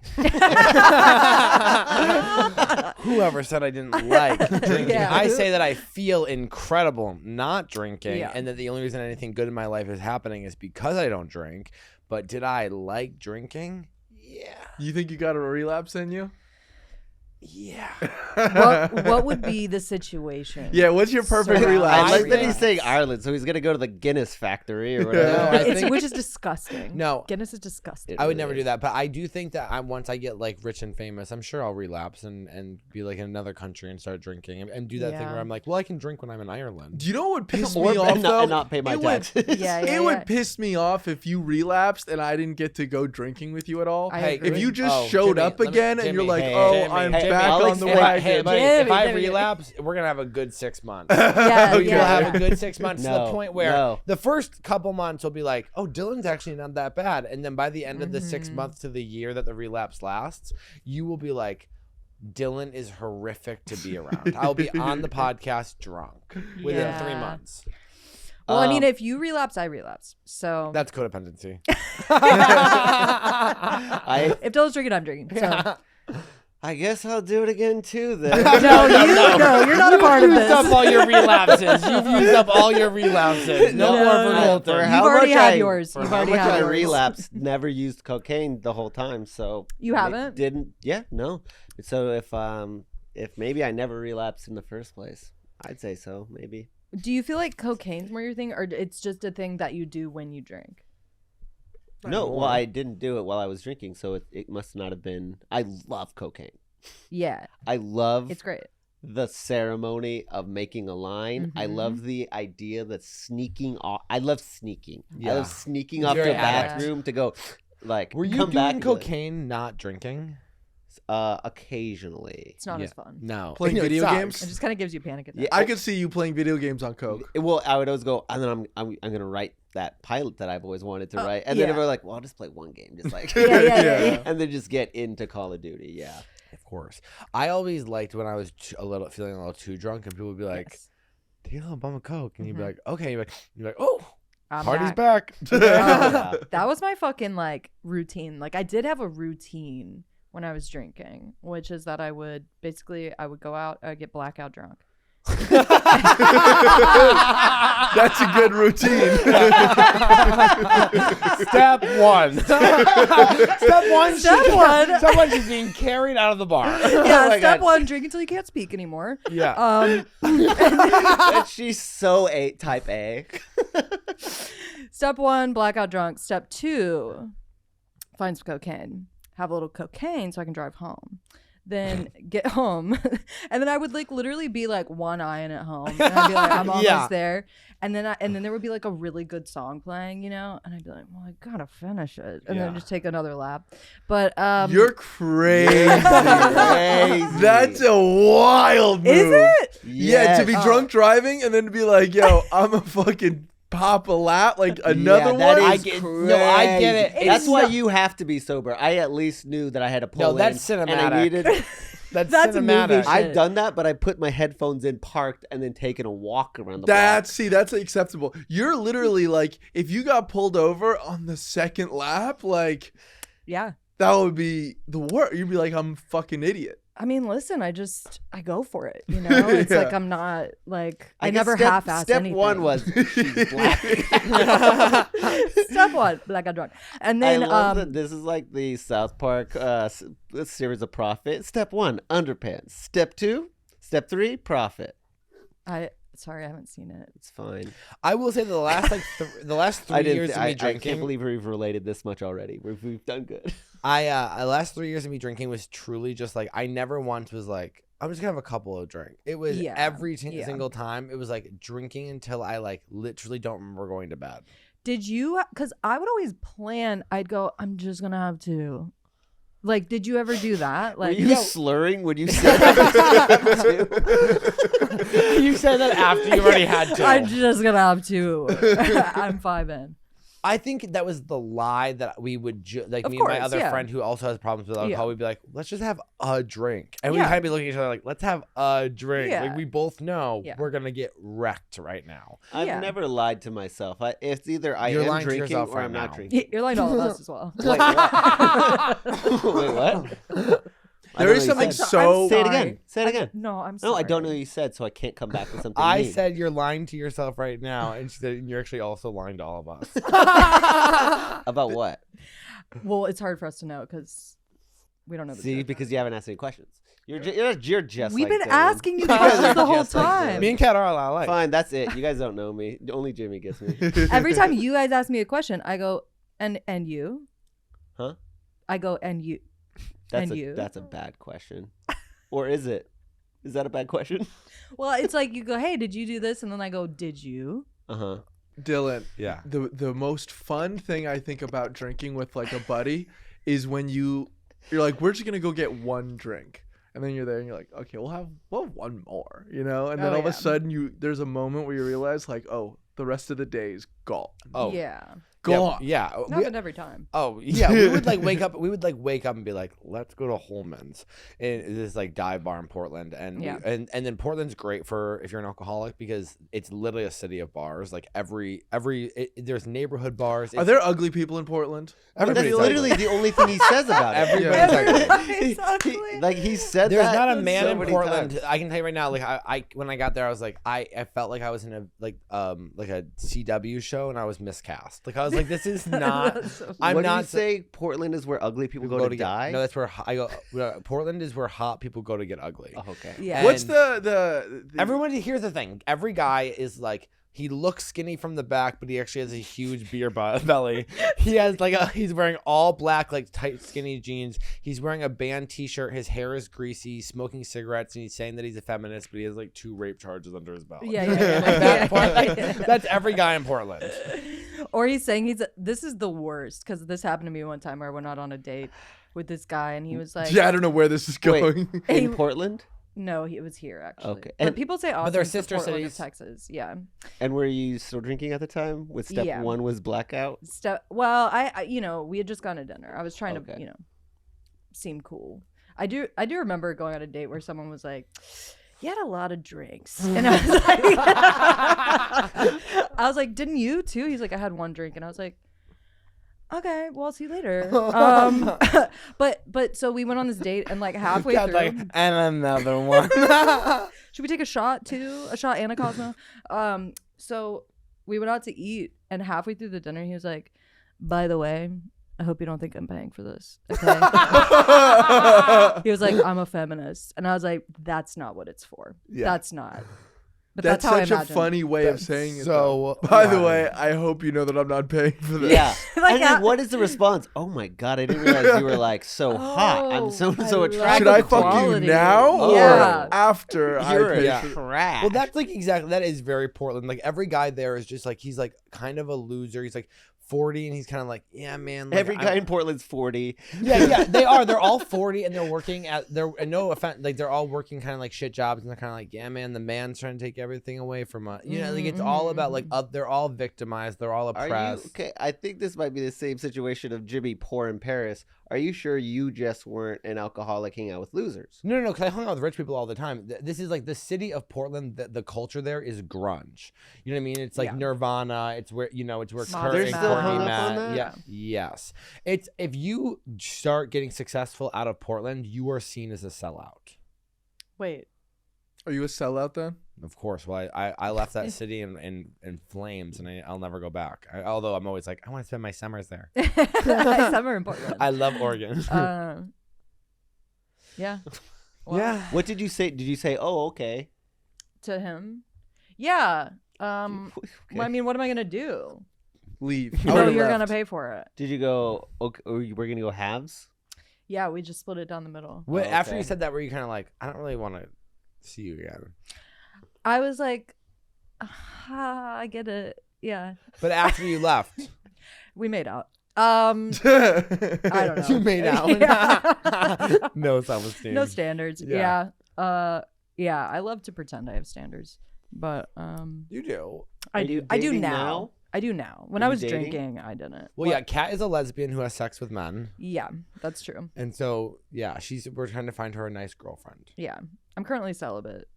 Whoever said I didn't like drinking. Yeah. I say that I feel incredible not drinking, Yeah. and that the only reason anything good in my life is happening is because I don't drink. But did I like drinking? Yeah. You think you got a relapse in you? Yeah. What would be the situation? Yeah. What's your perfect So- relapse? I like that he's relapse. saying Ireland, so he's gonna go to the Guinness factory or whatever. No, I think- Which is disgusting. No. Guinness is disgusting. I would never do that, but I do think that once I get like rich and famous, I'm sure I'll relapse and be like in another country and start drinking and do that thing Yeah. where I'm like, well, I can drink when I'm in Ireland. Do you know what would piss Or me off and though? not pay my It would- taxes. Yeah, yeah, it yeah. would piss me off if you relapsed and I didn't get to go drinking with you at all. I Hey, agree. If you just Oh, showed Jimmy, up let me- again and you're Jimmy, like, hey, oh, Jimmy, I'm hey, back I'll on the explain- wagon. Hey, buddy, if I Jimmy. relapse, we're gonna have a good 6 months. Yeah, We'll yeah. have a good 6 months to the No, point where no. the first couple months will be like, oh, Dylan's actually not that bad. And then by the end of the 6 months to the year that the relapse lasts, you will be like, Dylan is horrific to be around. I'll be on the podcast drunk within Yeah. 3 months. Well, I mean, Um, if you relapse, I relapse. So That's codependency. if Dylan's drinking, I'm drinking. So. I guess I'll do it again too then. No, you're not a part of You've this. used up all your relapses. You've used up all your relapses. No No, more for no. Colton. For You've how already much had I- yours. For You've how already much had I yours. relapsed, never used cocaine the whole time. So You haven't? No. So if maybe I never relapsed in the first place, I'd say so. Maybe. Do you feel like cocaine's more your thing, or it's just a thing that you do when you drink? No, well, I didn't do it while I was drinking, so it must not have been. I love cocaine. Yeah, I love it's great. the ceremony of making a line. I love the idea that sneaking off. I love sneaking. I Yeah. love sneaking It's off the very addict. bathroom to go, like, Were you come back doing and be like, cocaine, not drinking? It's occasionally. not Yeah. as fun. No. Playing No, it video sucks. games? It just kind of gives you panic attacks. Yeah. I could see you playing video games on coke. Well, I would always go, and then I'm gonna write that pilot that I've always wanted to write, and then yeah. we're like, well, I'll just play one game, just like, Yeah. and then just get into Call of Duty. Yeah. Of course. I always liked when I was feeling a little too drunk, and people would be like, Yes. "Do you want a bum of coke?" And you'd be like, "Okay." You're like, "Oh, I'm party's back. back." Yeah. That was my fucking like routine. Like I did have a routine when I was drinking, which is that I would go out, I'd get blackout drunk, That's a good routine. Step one. Step one. Someone just being carried out of the bar. Yeah, my step God. 1, drink until you can't speak anymore. Yeah. She's so type A. Step 1, blackout drunk. Step 2, find some cocaine. Have a little cocaine so I can drive home. Then get home. And then I would like literally be like one eye in at home. And I'd be like, I'm almost there. And then there would be like a really good song playing, you know? And I'd be like, well, I gotta finish it. And then just take another lap. But You're crazy. Crazy. That's a wild move. is it? Yeah, to be drunk driving and then to be like, yo, I'm a fucking pop a lap, like another that one. is I get it. crazy. That's It's why not- you have to be sober. I at least knew that I had to pull No, in. that's And I cinematic. needed. That's That's a movie cinematic. shit. I've done that, but I put my headphones in, parked, and then taken a walk around the That's acceptable. You're literally like, if you got pulled over on the second lap, like Yeah. that would be the worst. You'd be like, I'm a fucking idiot. I mean, listen, I go for it, you know? It's Yeah. like I'm not like I guess never half-ass Step anything. one was she's black. Step 1, blackout drunk. And I then love that this is like the South Park series of profit. Step 1, underpants. Step 2, step 3, profit. sorry, I haven't seen it. It's fine. I will say that the last 3 years of me I drinking, can't believe we've related this much already. We've done good. the last 3 years of me drinking was truly just like I never once was like I'm just gonna have a couple of drinks. It was Yeah, every yeah. single time. It was like drinking until I like literally don't remember going to bed. Did you? Because I would always plan. I'd go. I'm just gonna have 2. Like, did you ever do that? Were Like, you slurring when you said that? You said that after you already had to. I'm just gonna have 2. I'm 5 in. I think that was the lie that we would like. Of Me and my course, other yeah. friend who also has problems with alcohol Yeah. would be like, let's just have a drink, and we'd Yeah. kind of be looking at each other like, let's have a drink. Yeah. Like we both know Yeah. we're gonna get wrecked right now. I've Yeah. never lied to myself. It's either I You're am lying to drinking yourself or right I'm not now. drinking. You're like all of us as well. Wait, what? Wait, what? I There don't is know what something you said. so. Say it Sorry. again. Say it again. No, I'm sorry. No, I don't know what you said, so I can't come back with something I mean. said you're lying to yourself right now, and she said you're actually also lying to all of us. About what? Well, it's hard for us to know because we don't know. The See, truth. because you haven't asked any questions. You're just We've like been Dylan. asking you guys questions are the whole just like time. Dylan. Me and Kat are a lot alike. Fine, that's it. You guys don't know me. Only Jimmy gets me. Every time you guys ask me a question, I go, and you? Huh? I go, and you? you? That's a bad question. Or is it? Is that a bad question? Well, it's like you go, hey, did you do this? And then I go, did you? Uh-huh. Dylan, Yeah. the most fun thing I think about drinking with like a buddy is when you're like, we're just gonna go get one drink, and then you're there and you're like, okay, we'll have one more, you know, and then Oh, all of yeah. a sudden there's a moment where you realize like, oh, the rest of the day is gone. Oh. Yeah. Gone. Yeah. It We- happened every time. Oh yeah, we would like wake up. We would like wake up and be like, "Let's go to Holman's," and this like dive bar in Portland, and Yeah. and then Portland's great for if you're an alcoholic because it's literally a city of bars. Like there's neighborhood bars. Are there ugly people in Portland? That's Everybody's literally ugly. the only thing he says about it. Everybody's ugly. It's ugly. Like he said There's that not a man so in many Portland. times. I can tell you right now. Like I when I got there, I was like I felt like I was in a like a CW show and I was miscast. Like I was like, this is not. That's so I'm what not do you say? Portland is where ugly people go to die? No, that's where I go. Portland is where hot people go to get ugly. Oh, okay. Yeah. What's And the everyone? Here's the thing. Every guy is like. He looks skinny from the back, but he actually has a huge beer belly. He has he's wearing all black, like tight, skinny jeans. He's wearing a band T-shirt. His hair is greasy, smoking cigarettes, and he's saying that he's a feminist, but he has like 2 rape charges under his belt. Yeah, That's every guy in Portland. Or he's saying this is the worst because this happened to me one time where I went out on a date with this guy and he was like, Yeah, I don't know where this is going. In Hey, Portland? no, it was here actually. Okay. But And- people say Austin, they're the sister Portland of cities. Texas. Yeah. And were you still drinking at the time? With step Yeah. 1 was blackout? Well, I we had just gone to dinner. I was trying Okay. to, seem cool. I do remember going on a date where someone was like, "You had a lot of drinks," and I was like, "Didn't you too?" He's like, "I had 1 drink," and I was like, okay, well, I'll see you later. But so we went on this date, and like halfway Cat through, like, and another one. should we take a shot too? A shot and a Cosmo? So we went out to eat, and halfway through the dinner, he was like, by the way, I hope you don't think I'm paying for this. Okay. He was like, I'm a feminist. And I was like, that's not what it's for. Yeah. That's not. But That's that's how such I a imagine. funny way of saying it. So, though. By the way, I hope you know that I'm not paying for this. Yeah. Like, And then what is the response? Oh my God, I didn't realize you were like so hot. I'm so I attracted. love Should I the fuck you quality. now Yeah. or after You're I pay a for trash. well, that's like exactly, that is very Portland. Like every guy there is just like, he's like kind of a loser. He's like 40 and he's kind of like, yeah, man. Like, Every guy in Portland's 40. yeah, they are. They're all 40 and they're working at, and no offense, like they're all working kind of like shit jobs, and they're kind of like, yeah, man, the man's trying to take everything away from us. You know, like it's all about like, they're all victimized. They're all Are oppressed. you okay? I think this might be the same situation of Jimmy poor in Paris. Are you sure you just weren't an alcoholic hanging out with losers? No, because I hung out with rich people all the time. This is like the city of Portland. The culture there is grunge. You know what I mean? It's like Nirvana. It's where, you know, it's where Modern Kurt and They're still Courtney hung up met. on that? Yeah, yes. It's, if you start getting successful out of Portland, you are seen as a sellout. Wait. Are you a sellout then? Of course. Well, I left that city in flames, and I'll never go back. Although I'm always like, I want to spend my summers there. Summer in Portland. I love Oregon. Yeah. Well, yeah. What did you say? Did you say, oh, okay? To him. Yeah. Okay. Well, I mean, what am I going to do? Leave. No, you're going to pay for it. Did you go, okay, or you were going to go halves? Yeah, we just split it down the middle. Wait, after okay. you said that, were you kind of like, I don't really want to see you again? I was like, I get it. Yeah. But after you left, We made out. I don't know. you made out. Yeah. No self-esteem. No standards. Yeah. Yeah. I love to pretend I have standards, but You do. I Are do. you I do dating now. now? I do now. When Are I you was dating? drinking, I didn't. Well, yeah, Kat is a lesbian who has sex with men. Yeah, that's true. And so, yeah, we're trying to find her a nice girlfriend. Yeah, I'm currently celibate.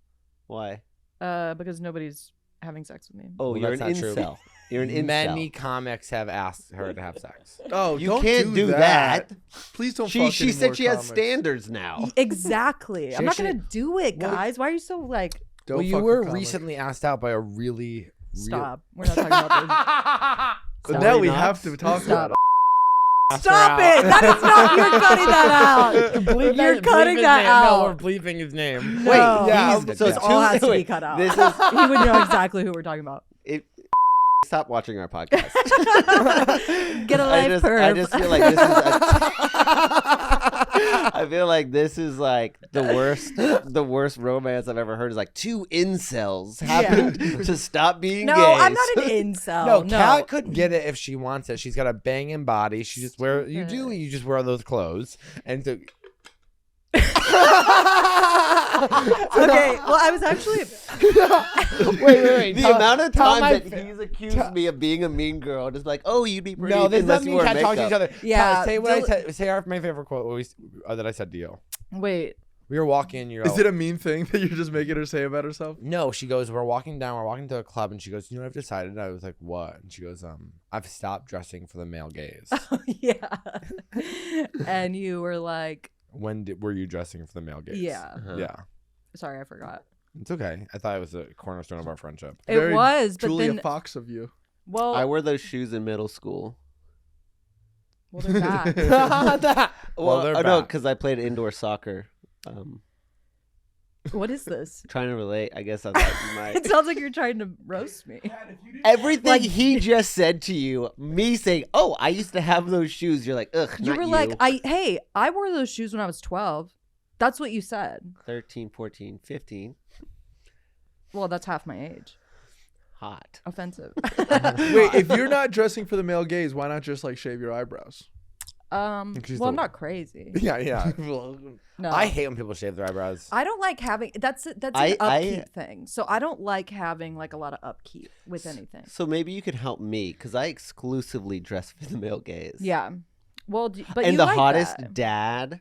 Why? Because nobody's having sex with me. Oh, Well, you're an that's not true. incel. You're an incel. Many comics have asked her to have sex. Oh, You don't can't do that. Please don't. She fuck she any said more she has comics. standards now. Exactly. I'm not gonna do it, Well, guys. Why are you so like? Don't Well, you fuck a were comic. recently asked out by a really Stop. We're not talking about But Stop. now we Not? have to talk Stop. about it. this. Stop it! That is not. You're cutting that out. You're cutting that No, we're out. bleeping his name. No. Wait, Yeah, he's, This all has to be cut out. This is He would know exactly who we're talking about. stop watching our podcast. Get a life, I just feel like this is. I feel like this is like the worst romance I've ever heard. Is like two incels happen to stop being No, gays. I'm not an incel. No, No, Kat could get it if she wants it. She's got a banging body. She just you just wear those clothes. And so Okay, well, I was actually. wait. The amount of tell time my that he's accused me of being a mean girl, just like, oh, you'd be pretty. No, this unless doesn't you mean wore Kat talk to makeup. each other. Yeah, Say what I said. Say my favorite quote that I said to you. Wait. We were walking. You go, Is it a mean thing that you're just making her say about herself? No, she goes, we're walking to a club, and she goes, you know what I've decided? I was like, what? And she goes, I've stopped dressing for the male gaze. Yeah. And you were like, When were you dressing for the male gaze? yeah. Yeah. Sorry, I forgot. It's okay. I thought it was a cornerstone of our friendship. It Very was, but Julia then. Fox of you. Well, I wore those shoes in middle school. well, they're back. Well, they're no, back. because I played indoor soccer. What is this? Trying to relate, I guess I thought you might. It sounds like you're trying to roast me. Everything he just said to you, me saying, "Oh, I used to have those shoes." You're like, "Ugh." You not were you. like, I wore those shoes when I was 12. That's what you said. 13, 14, 15. Well, that's half my age. Hot. Offensive. Wait, if you're not dressing for the male gaze, why not just like shave your eyebrows? She's well, I'm the- not crazy. Yeah. No. I hate when people shave their eyebrows. I don't like having that's an upkeep thing. So I don't like having like a lot of upkeep with anything. So maybe you could help me because I exclusively dress for the male gaze. Yeah. Well, but And you the like hottest that. dad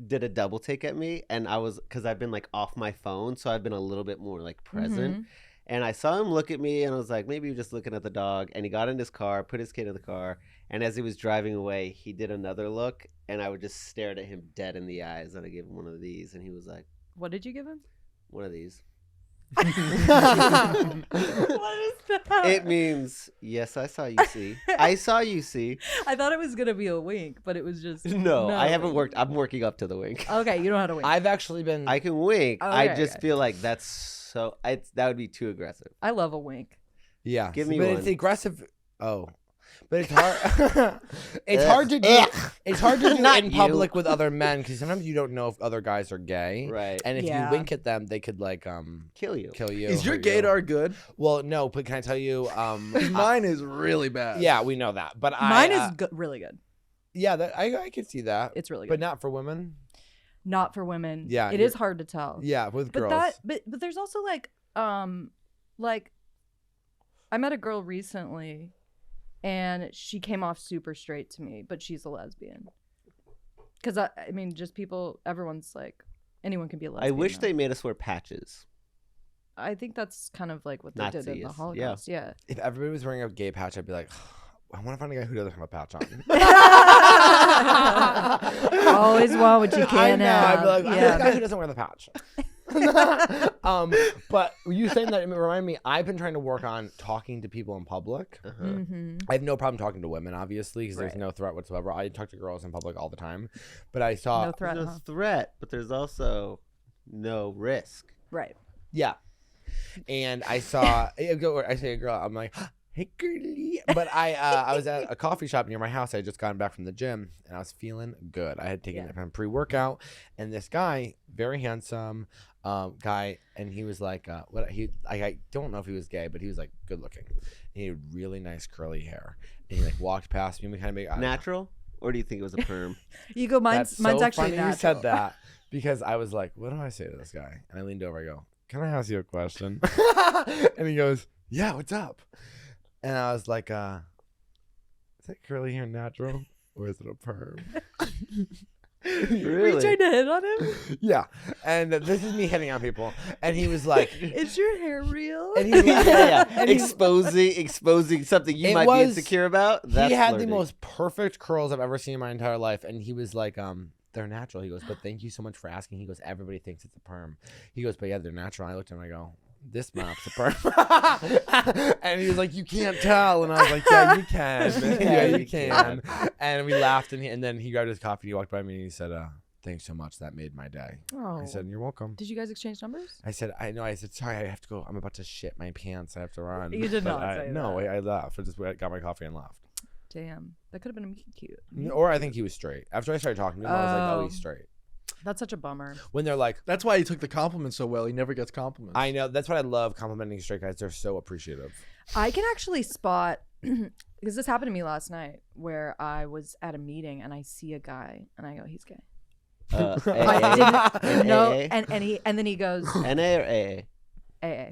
did a double take at me, and I was because I've been like off my phone, so I've been a little bit more like present. And I saw him look at me, and I was like, maybe he was just looking at the dog. And he got in his car, put his kid in the car, and as he was driving away, he did another look, and I would just stare at him dead in the eyes, and I gave him one of these, and he was like, What did you give him? one of these. What is that? It means, yes, I saw you see. I saw you see. I thought it was gonna be a wink, but it was just No, I haven't worked. I'm working up to the wink. Okay, you know how to wink. I've actually been. I can wink. I Okay, just okay. feel like that's so. That would be too aggressive. I love a wink. Yeah. Give me but one. it's aggressive. Oh. But it's hard. It's hard to do. It's hard to do Not in you. public with other men because sometimes you don't know if other guys are gay. Right. And if Yeah. you wink at them, they could like Kill you. kill you. Is your hurt you. gaydar good? Well, no. But can I tell you? 'Cause mine is really bad. Yeah, we know that. But Mine I, is really good. Yeah, that I could see that. It's really But good. not for women. Not for women. Yeah, it is hard to tell. Yeah, with but girls. but there's also like I met a girl recently, and she came off super straight to me, but she's a lesbian. Because I mean, just people, everyone's like, anyone can be a lesbian. I wish now. they made us wear patches. I think that's kind of like what they did in the Nazis, yeah. Holocaust. Yeah. If everybody was wearing a gay patch, I'd be like, I want to find a guy who doesn't have a patch on. Always want what you I can know. have. I'd be like, yeah. the guy who doesn't wear the patch. But you saying that, it reminded me, I've been trying to work on talking to people in public. Mm-hmm. I have no problem talking to women, obviously, because there's Right. no threat whatsoever. I talk to girls in public all the time. But I saw, No threat. There's Huh? no threat, but there's also no risk. Right. yeah. And I saw, I say a girl, I'm like, hey, girly. But I was at a coffee shop near my house. I had just gotten back from the gym, and I was feeling good. I had taken a pre-workout, and this guy, very handsome guy, and he was like, I don't know if he was gay, but he was like good looking. And he had really nice curly hair, and he like walked past me, and we kind of made Natural? Or do you think it was a perm? You go, mine's That's so actually funny natural. you said that because I was like, what do I say to this guy? And I leaned over, I go, can I ask you a question? And he goes, yeah, what's up? And I was like, is that curly hair natural or is it a perm? Were you Really? trying to hit on him? Yeah. And this is me hitting on people. And he was like, Is your hair real? and he was like, yeah. And he- Exposing something you It might was- be insecure about. That's he had flirting. the most perfect curls I've ever seen in my entire life. And he was like, they're natural. He goes, but thank you so much for asking. He goes, everybody thinks it's a perm. He goes, but yeah, they're natural. I looked at him and I go, this mop's a perm. And he was like, you can't tell. And I was like, yeah, you can. Yeah, you can. And we laughed. And then he grabbed his coffee. He walked by me and he said, thanks so much. That made my day. Oh. I said, you're welcome. Did you guys exchange numbers? I said, I know. I said, sorry, I have to go. I'm about to shit my pants. I have to run. You did But not say No, that. I left. I just got my coffee and left. Damn. That could have been meet cute. Or I think he was straight. After I started talking to him, I was like, oh, Oh. he's straight. That's such a bummer. When they're like, That's why he took the compliment so well. He never gets compliments. I know. That's what I love complimenting straight guys. They're so appreciative. I can actually spot because this happened to me last night where I was at a meeting and I see a guy and I go, he's gay. I didn't know, AA? and then he goes NA or AA? AA,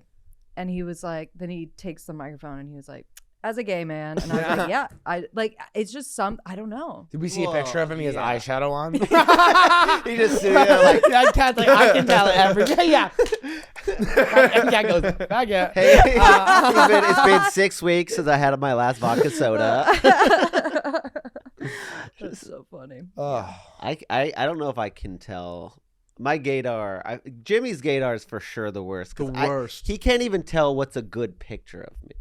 and he was like, then he takes the microphone and he was like, as a gay man, and I was like, yeah, I like, it's just I don't know. Did we see a picture of him? He has yeah. eyeshadow on. He just sitting there like, That cat's like, I can tell it every day. Yeah. And cat goes, faggot. hey, it's been 6 weeks since I had my last vodka soda. That's so funny. Oh. I don't know if I can tell. My gaydar, Jimmy's gaydar is for sure the worst. 'cause The worst. He can't even tell what's a good picture of me.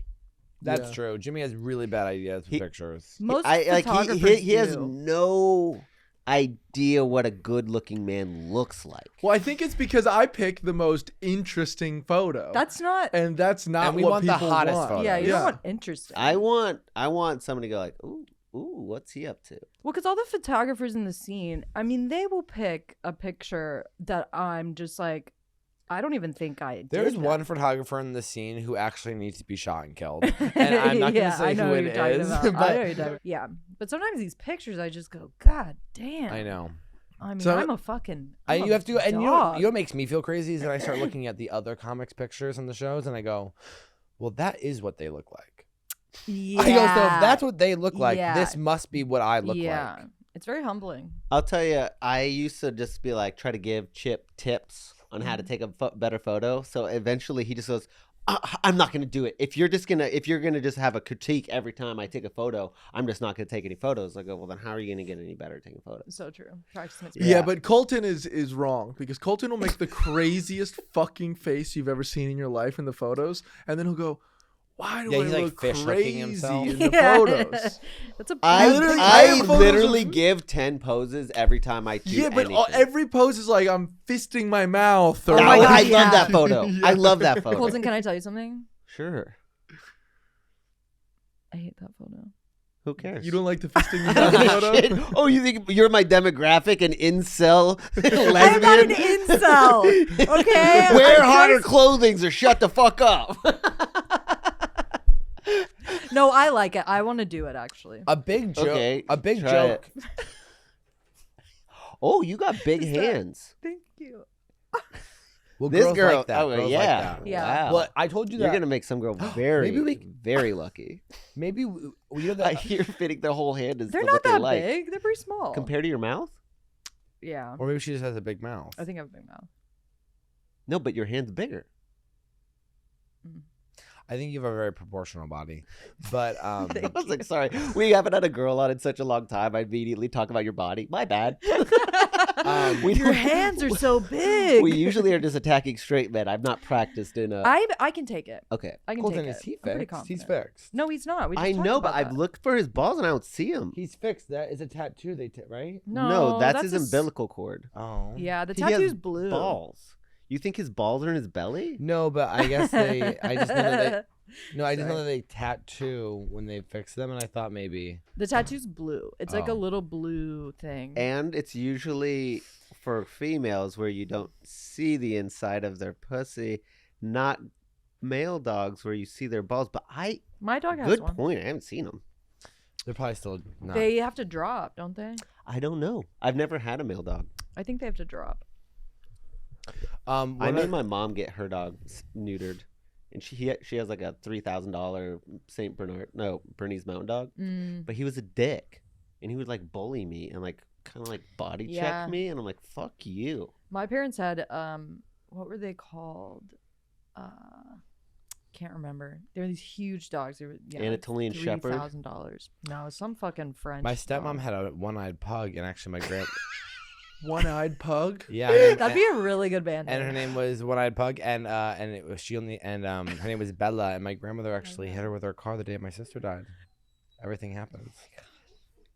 That's Yeah. true. Jimmy has really bad ideas for pictures. Most He photographers has do. no idea what a good-looking man looks like. Well, I think it's because I pick the most interesting photo. That's not. and that's not And we what want the people hottest want. photo. Yeah, you Yeah. don't want interesting. I want someone to go like, ooh, what's he up to? Well, because all the photographers in the scene, I mean, they will pick a picture that I'm just like, I don't even think I did There's that. one photographer in the scene who actually needs to be shot and killed. And I'm not Yeah, going to I say know who who it you're talking is. about. I know who But you're talking about. Yeah, but sometimes these pictures, I just go, God damn. I know. I mean, So- I'm a fucking. I'm You a have to, and you know dog. what makes me feel crazy is that I start looking at the other comics pictures on the shows and I go, well, that is what they look like. Yeah. I go, so if that's what they look like, Yeah. this must be what I look yeah. like. It's very humbling. I'll tell you, I used to just be like, try to give Chip tips on how to take a better photo. So eventually he just goes, I'm not gonna do it. If you're gonna just have a critique every time I take a photo, I'm just not gonna take any photos. I go, well, then how are you gonna get any better at taking photos? So true. Practice makes Yeah, but Colton is wrong because Colton will make the craziest fucking face you've ever seen in your life in the photos, and then he'll go, "Why do I he's like look fish hooking crazy himself. in the photos?" That's a I have photos literally of- give 10 poses every time I do Yeah, but anything. every pose is like I'm fisting my mouth. Or Oh my I God, love yeah. that photo. I love that photo. Colton, can I tell you something? Sure. I hate that photo. Who cares? You don't like the fisting your mouth photo? Shit. Oh, you think you're my demographic, an incel lesbian? I'm not an incel. Okay. Wear I'm hotter just- clothing or shut the fuck up. No, I like it. I want to do it actually. A big joke. Okay, a big try joke. Oh, you got big hands. Thank you. Well, This girls girl, like that. oh Girls yeah, like that. Yeah. Wow. Well, I told you that. You're gonna make some girl very, very lucky. Maybe you know I that. hear fitting their whole hand is They're what not they that like. big. They're pretty small. Compared to your mouth. Yeah. Or maybe she just has a big mouth. I think I have a big mouth. No, but your hand's bigger. I think you have a very proportional body, but I was like, sorry, we haven't had a girl on in such a long time. I immediately talk about your body. My bad. We Your don't- hands are so big. We usually are just attacking straight men. I've not practiced in a. I can take it. Okay. I can Colton, take is it. he I'm pretty fixed? He's confident. fixed. No, he's not. We just I talked know, but about I've that. looked for his balls and I don't see him. He's fixed. That is a tattoo. Right? No, that's his his umbilical cord. Oh. Yeah, the He has tattoo's blue. Balls. You think his balls are in his belly? No, but I guess they. I just know that they. No, I just know Sorry. that they tattoo when they fix them, and I thought maybe. The tattoo's blue. It's like a Oh. little blue thing. And it's usually for females where you don't see the inside of their pussy, not male dogs where you see their balls. But My dog has good one. point. I haven't seen them. They're probably still not. They have to drop, don't they? I don't know. I've never had a male dog. I think they have to drop. I when made my mom get her dog neutered, and she has like a $3,000 Bernese Mountain Dog, but he was a dick, and he would like bully me and like kind of like body check Yeah. me, and I'm like, fuck you. My parents had what were they called? Can't remember. They were these huge dogs. They were Anatolian Shepherd? $3,000. No, some fucking French. My stepmom dog. had a one-eyed pug, and actually my grand. One-eyed pug. Yeah. and- That'd be a really good band. And name. her name was One-Eyed Pug, and it was her name was Bella, and my grandmother actually hit her with her car the day my sister died. Everything happens.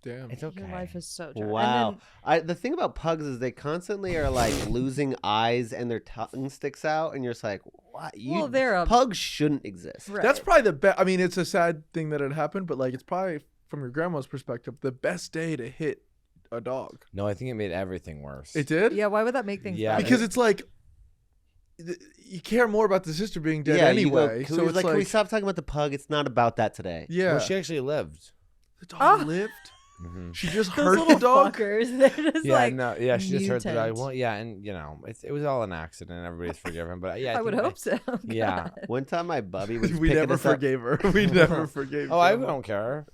Damn. It's okay. Your life is so tragic. Wow. The thing about pugs is they constantly are like losing eyes and their tongue sticks out, and you're just like, what? Well, they're a- pugs shouldn't exist. Right. That's probably the best. I mean, it's a sad thing that it happened, but like, it's probably from your grandma's perspective the best day to hit a dog. No, I think it made everything worse. It did. Yeah, why would that make things Yeah, better? Because it's like you care more about the sister being dead you go, anyway. can So we, it's like, like, can we stop talking about the pug? It's not about that today. yeah, Well, she actually lived. the dog Oh. lived. Mhm. She just those hurt little the dog. fuckers. They're just Yeah, like no, yeah, she just hurt the dog. mutant. Well, yeah, and it was all an accident. Everybody's forgiven, but yeah, I would think hope so. Yeah. God. One time my bubby was We picking never us up. forgave her. We never forgave. Oh, I grandma. don't care.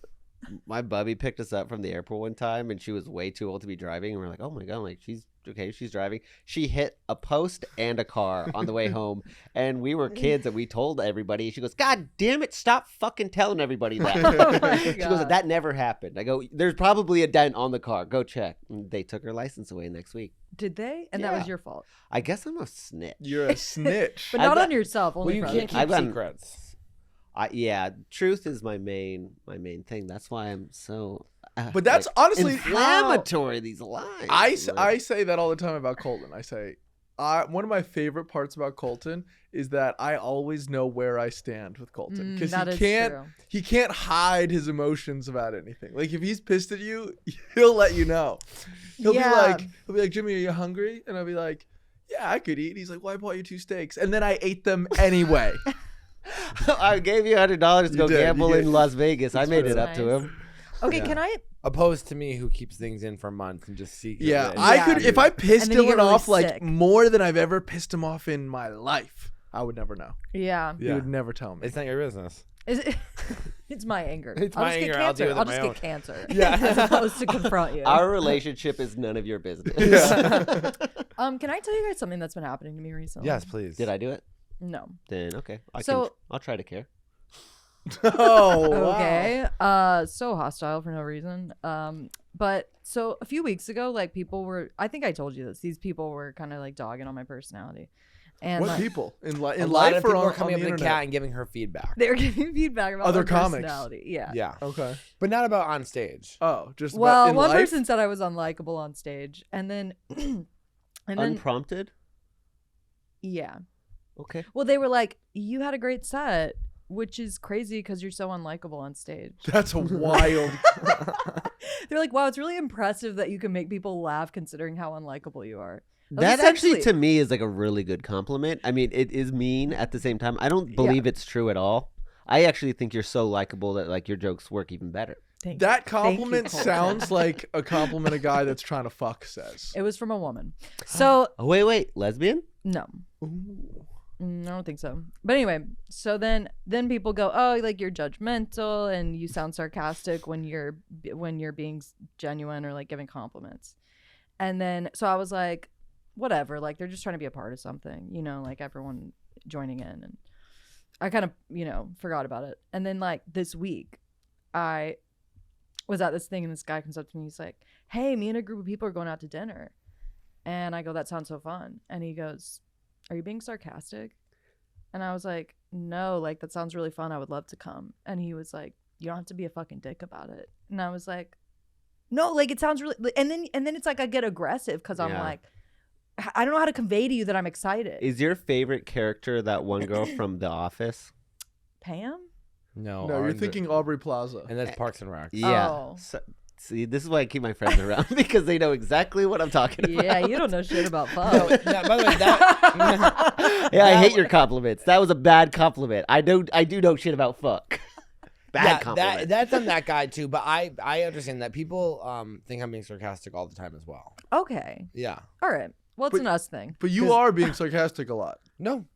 My bubby picked us up from the airport one time, and she was way too old to be driving. And we're like, oh my god, like she's okay, she's driving. She hit a post and a car on the way home, and we were kids, and we told everybody. She goes, God damn it, stop fucking telling everybody that. Oh my She goes, God. that never happened. I go, there's probably a dent on the car. Go check. And they took her license away next week. Did they? And that Yeah. was your fault. I guess I'm a snitch. You're a snitch. But I've not got- on yourself. Only Well, you for can't others. keep I've gotten- secrets. Yeah, truth is my main thing. That's why I'm so. But that's honestly inflammatory. These lines. I say that all the time about Colton. I say, one of my favorite parts about Colton is that I always know where I stand with Colton because that is true. he can't hide his emotions about anything. Like if he's pissed at you, he'll let you know. He'll Yeah. be like, Jimmy, are you hungry? And I'll be like, yeah, I could eat. And he's like, well, I bought you 2 steaks, and then I ate them anyway. I gave you $100 to You go did. gamble You in did. Las Vegas. I made That's it up to nice. him. Okay, Yeah. can I? Opposed to me, who keeps things in for months and just secretly. Yeah, Yeah. I could if I pissed And then you Dylan get really off like sick. more than I've ever pissed him off in my life. I would never know. Yeah. He would never tell me. It's not your business. Is it? It's my anger. It's I'll my just get anger, I'll cancer. deal with it I'll my just own. get cancer. Yeah. As opposed to confront you. Our relationship is none of your business. Can I tell you guys something that's been happening to me recently? Yes, please. Did I do it? No. Then okay, So- I'll try to care. Oh, wow. Okay. So hostile for no reason. But so a few weeks ago, like people were, I think I told you this. These people were kind of like dogging on my personality. And What like, people in A life lot of or people on, are coming on up the to internet? Cat and giving her feedback. they were giving feedback about Other my comics. personality. Yeah. Yeah, Okay. but not about on stage. Oh, just Well, about in one life? person said I was unlikable on stage, and then, and then, Unprompted. yeah. Okay. Well, they were like, "You had a great set," which is crazy because you're so unlikable on stage. That's wild. They're like, "Wow, it's really impressive that you can make people laugh considering how unlikable you are." That actually, to me, is like a really good compliment. I mean, it is mean at the same time. I don't believe it's true at all. I actually think you're so likable that like your jokes work even better. That compliment Colton. sounds like a compliment a guy that's trying to fuck says. It was from a woman. So Oh wait, lesbian? no. I don't think so. But anyway, so then people go, "Oh, like you're judgmental and you sound sarcastic when you're being genuine or like giving compliments." And then so I was like, whatever, like they're just trying to be a part of something, you know, like everyone joining in, and I kind of, you know, forgot about it. And then like this week I was at this thing and this guy comes up to me, he's like, "Hey, me and a group of people are going out to dinner." And I go, "That sounds so fun." And he goes, "Are you being sarcastic?" And I was like, "No, like that sounds really fun. I would love to come." And he was like, "You don't have to be a fucking dick about it." And I was like, "No, like it sounds really," and then it's like I get aggressive because I'm Yeah. like, I don't know how to convey to you that I'm excited. Is your favorite character that one girl from The Office? Pam? No, No, you're thinking Aubrey Plaza. and that's Parks and Rec. Yeah. Oh. So, see, this is why I keep my friends around because they know exactly what I'm talking about. Yeah, you don't know shit about No, fuck. no, by the way, that Yeah, I hate your compliments. That was a bad compliment. I do know shit about fuck. Bad compliment. that's on that guy too. But I understand that people think I'm being sarcastic all the time as well. Okay. Yeah. All right. Well, it's an us thing. But you are being sarcastic a lot. No.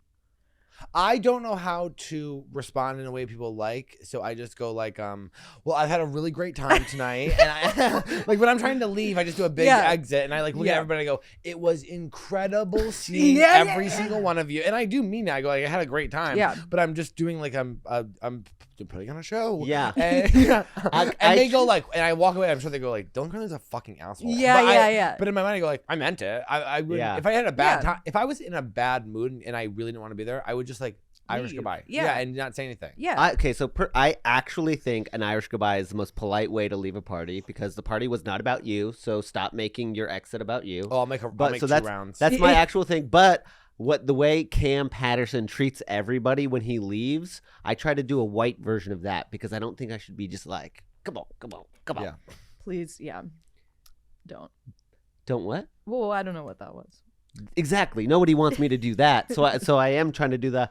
I don't know how to respond in a way people like, so I just go like, well, I've had a really great time tonight, and I, like when I'm trying to leave, I just do a big exit, and I like look at everybody, and I go, it was incredible seeing every single one of you, and I do mean that. I go, like, I had a great time, but I'm just doing like I'm putting on a show, and, and they go like, and I walk away. I'm sure they go like, "Don't Colton's a fucking asshole." But in my mind, I go like, I meant it. I would if I had a bad time, if I was in a bad mood and I really didn't want to be there, I would just like Irish goodbye, and not say anything. Okay, so I actually think an Irish goodbye is the most polite way to leave a party because the party was not about you. So stop making your exit about you. Oh, I'll make 2 rounds. That's my actual thing. But the way Cam Patterson treats everybody when he leaves, I try to do a white version of that because I don't think I should be just like, come on. Yeah. Please, don't. Don't what? Well, I don't know what that was. Exactly. Nobody wants me to do that. So I am trying to do the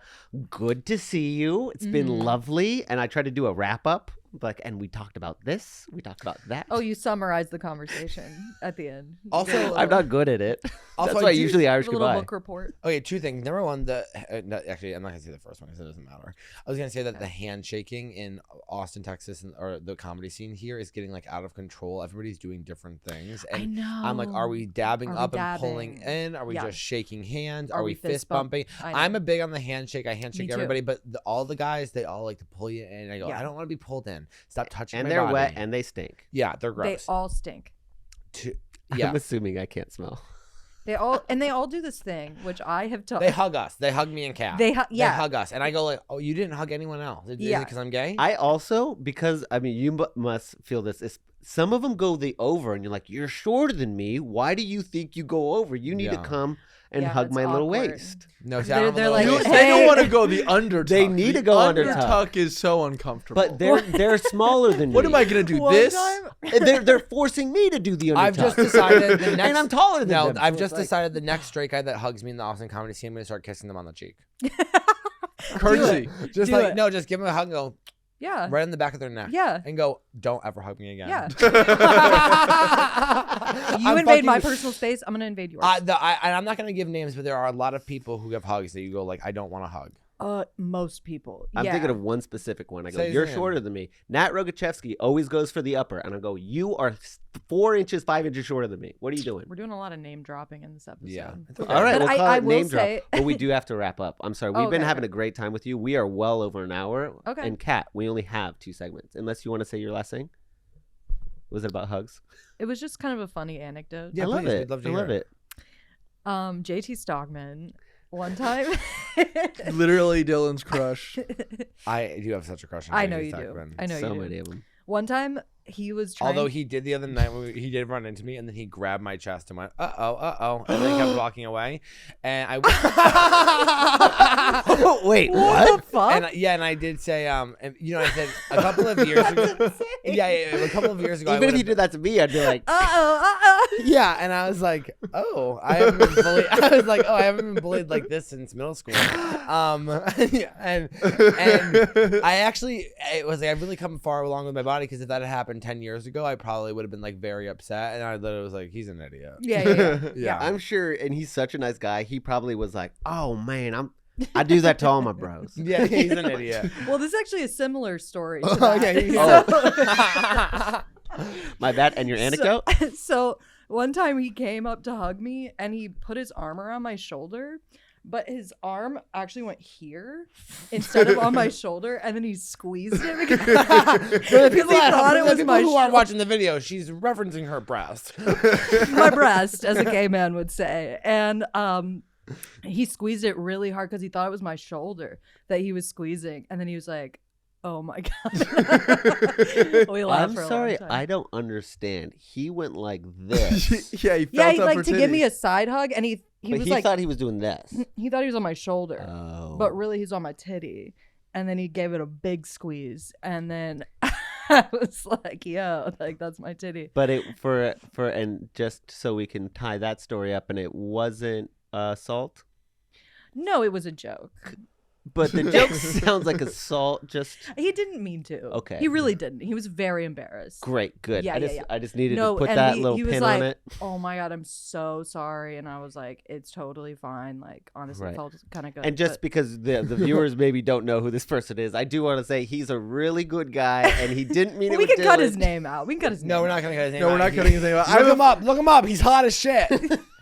good to see you. It's been lovely. And I try to do a wrap up. Like, and we talked about this. We talked about that. Oh, you summarized the conversation at the end. Also, I'm not good at it. Also, That's why I usually Irish a little goodbye. book report. Okay, 2 things. Number one, actually, I'm not gonna say the first one because it doesn't matter. I was gonna say that the handshaking in Austin, Texas, or the comedy scene here is getting like out of control. Everybody's doing different things, and I know. I'm like, are we dabbing Are we up and dabbing? pulling in? Are we just shaking hands? Are Are we we fist bump- bumping? I know. I'm a big on the handshake. I Me handshake too. everybody, but all the guys, they all like to pull you in. I go, Yeah. I don't want to be pulled in. Stop touching And my they're body. wet and they stink. Yeah, they're They gross. all stink. Yeah, I'm assuming I can't smell. They all do this thing, which I have taught. they hug us. They hug me and Kat. They They hug us, and I go like, "Oh, you didn't hug anyone else? Is it because I'm gay?" I also, because, I mean, you must feel this. Some of them go the over, and you're like, you're shorter than me. Why do you think you go over? You need to come and hug that's my little awkward. waist. No, see, They're- I don't they're know like, what it is. They don't Hey. want to go the undertuck. They need to The go undertuck. Undertuck is so uncomfortable. But they're smaller than me. What am I gonna do? One This? time- They're forcing me to do the undertuck. I've just decided the next. and I'm taller than No, them. I've so just it's like- decided the next straight guy that hugs me in the Austin comedy scene, I'm gonna start kissing them on the cheek. Curtsy. Just Do like it. no, just give them a hug and go Yeah. right in the back of their neck. Yeah. And go, don't ever hug me again. Yeah. You I'm invade my fucking- personal space, I'm gonna invade yours. And I'm not gonna give names, but there are a lot of people who give hugs that you go like, I don't want to hug. Most people. I'm yeah. thinking of one specific one. I go, Say his you're name. shorter than me. Nat Rogachevsky always goes for the upper. And I go, you are 4 inches, 5 inches shorter than me. What are you doing? We're doing a lot of name dropping in this episode. Yeah. All right, But we'll call I it will name drop. say- But we do have to wrap up. I'm sorry. We've been Okay, having okay. a great time with you. We are well over an hour. Okay. And Kat, we only have 2 segments. Unless you want to say your last thing. Was it about hugs? It was just kind of a funny anecdote. Yeah, I love please, it. we'd love to I hear love it. JT Stockman, one time. Literally Dylan's crush. I do have such a crush on I JT know you Stockman. do. I know So you do. many of them. One time he was trying. Although he did the other night when he did run into me, and then he grabbed my chest and went, uh-oh, and then kept walking away. And I Wait, what the fuck? And and I did say, and, I said a couple of years ago. A couple of years ago. Even if you did that to me, I'd be like, Yeah, and I was like, I haven't been bullied. I was like, I haven't been bullied like this since middle school. And I actually, it was like I've really come far along with my body, because if that had happened 10 years ago, I probably would have been like very upset, and I literally was like, he's an idiot. Yeah. I'm sure, and he's such a nice guy. He probably was like, oh man, I do that to all my bros. Yeah, he's an idiot. Well, this is actually a similar story. To Okay, that. My bad. And your anecdote? So one time he came up to hug me and he put his arm around my shoulder, but his arm actually went here instead of on my shoulder, and then he squeezed it because he thought it was my who aren't shoulder. watching the video, she's referencing her breast. My breast, as a gay man would say. And he squeezed it really hard because he thought it was my shoulder that he was squeezing, and then he was like, oh my god. We laughed I'm for a sorry, long time. I don't understand. He went like this. Yeah, he felt Yeah, he up like her to give me titties. a side hug, and he But was he like, thought he was doing this. he thought he was on my shoulder, Oh. but really he's on my titty. And then he gave it a big squeeze, and then I was like, yo, like that's my titty. But it for and just so we can tie that story up, and it wasn't assault. No, it was a joke. But the joke sounds like assault. Just He didn't mean to. Okay. He really didn't. He was very embarrassed. great, good. Yeah, yeah. I just needed No, to put and that he little was pin like, on it. oh my god, I'm so sorry. And I was like, it's totally fine. Like, honestly, Right. it felt kind of good. And just but- because the viewers maybe don't know who this person is, I do want to say he's a really good guy, and he didn't mean Well, it. we with can cut Dylan. his name out. We can cut his name No, we're out. not gonna cut his name. No, we're out. not cutting his name out. Look him up. Look him up. He's hot as shit.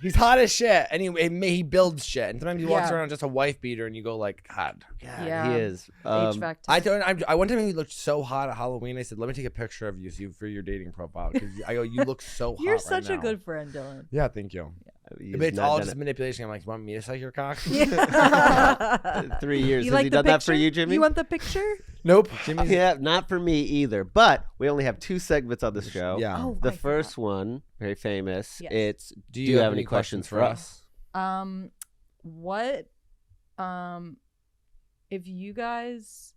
He's hot as shit, and he builds shit. And sometimes he walks Yeah. around just a wife beater, and you go like, God. God, Yeah. he is. HVAC. I one time he looked so hot at Halloween. I said, "Let me take a picture of you for your dating profile." Because I go, "You look so hot." You're right such a now." good friend, Dylan. Yeah, thank you. He's But it's not all done just manipulation. I'm like, "You want me to suck your cock?" it. 3 years. You Has like he the done that for picture? you, Jimmy? You want the picture? Nope. Yeah, not for me either. But we only have 2 segments on the show. Yeah. Oh, The I first one, very famous. Yes. It's Do you have any questions for us? forgot. What? If you guys,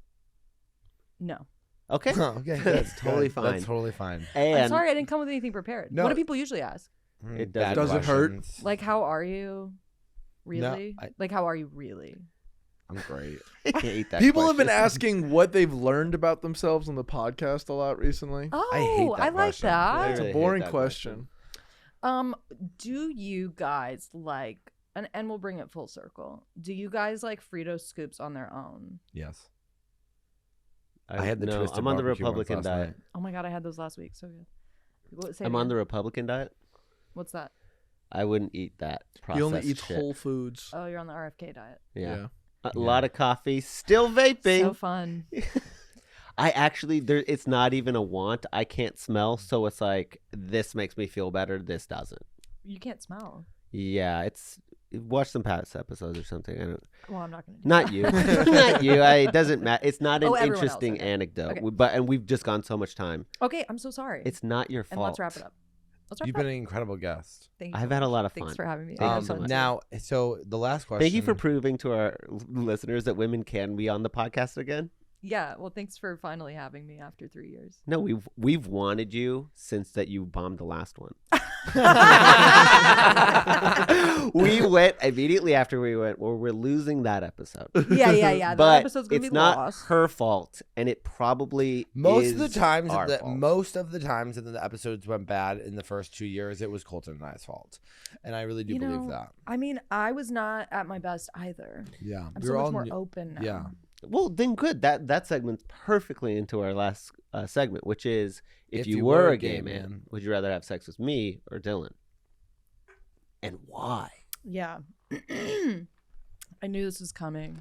no. Okay. Okay, That's totally fine. That's totally fine. And I'm sorry, I didn't come with anything prepared. No. What do people usually ask? It Bad Does it hurt? questions. Like, how are you? Really? I- Like, how are you really? I'm great. I hate that People have been question. asking what they've learned about themselves on the podcast a lot recently. Oh, hate that I like question. that. It's really a hate boring that question. Do you guys like, and we'll bring it full circle. Do you guys like Frito scoops on their own? Yes. I had the no, twisted I'm on the barbecue ones Republican last diet. night. Oh my god, I had those last week. So good. Say it I'm on again. the Republican diet. What's that? I wouldn't eat that processed He only eats shit. Whole Foods. Oh, you're on the RFK diet. Yeah. A Yeah. lot of coffee, still vaping. So fun. I actually it's not even a want. I can't smell, so it's like this makes me feel better, this doesn't. You can't smell. Yeah, it's watch some past episodes or something. I don't Well, I'm not gonna. Do Not that. you. Not you. It doesn't matter. It's not an Oh, everyone else, interesting okay. anecdote. Okay. And we've just gone so much time. Okay, I'm so sorry. It's not your and fault. let's wrap it up. Let's wrap You've it up. been an incredible guest. Thank you I've so had a much. lot of fun. Thanks for having me. Thank I you had so fun much. too. Now, so the last question. Thank you for proving to our listeners that women can be on the podcast again. Yeah, well, thanks for finally having me after 3 years. No, we've wanted you since that you bombed the last one. We went immediately after we went, well, we're losing that episode. Yeah. That But episode's gonna it's be not lost. her fault, and it probably Most is of the times our that fault. most of the times that the episodes went bad in the first 2 years, it was Colton and I's fault, and I really do believe that. I mean, I was not at my best either. Yeah, I'm so much more open now. Yeah, Well, then good. That segment's perfectly into our last segment, which is if you were a gay man, would you rather have sex with me or Dylan? And why? Yeah. I knew this was coming.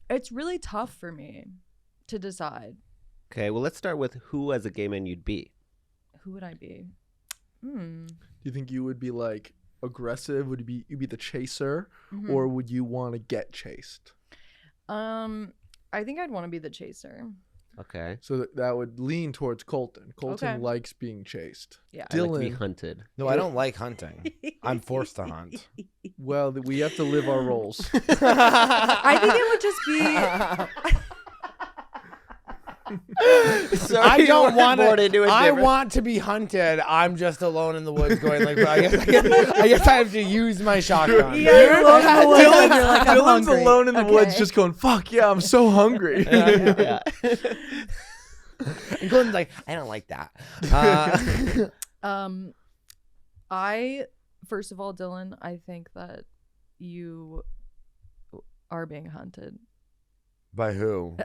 It's really tough for me to decide. Okay, well, let's start with who as a gay man you'd be. Who would I be? Do you think you would be like aggressive? Would you be the chaser, Mm-hmm. or would you want to get chased? I think I'd want to be the chaser. Okay. So that would lean towards Colton. Colton Okay. likes being chased. Yeah. I like to be Dylan, hunted. no, I don't like hunting. I'm forced to hunt. well, we have to live our roles. I think it would just be. I don't want to. I want to be hunted. I'm just alone in the woods, going like, I guess I have to use my shotgun. Yeah, you're alone in the woods and you're like, I'm Dylan's hungry. alone in the woods, Okay. just going, "Fuck yeah, I'm so hungry." Yeah. And Colton's like, I don't like that. I first of all, Dylan, I think that you are being hunted. By who?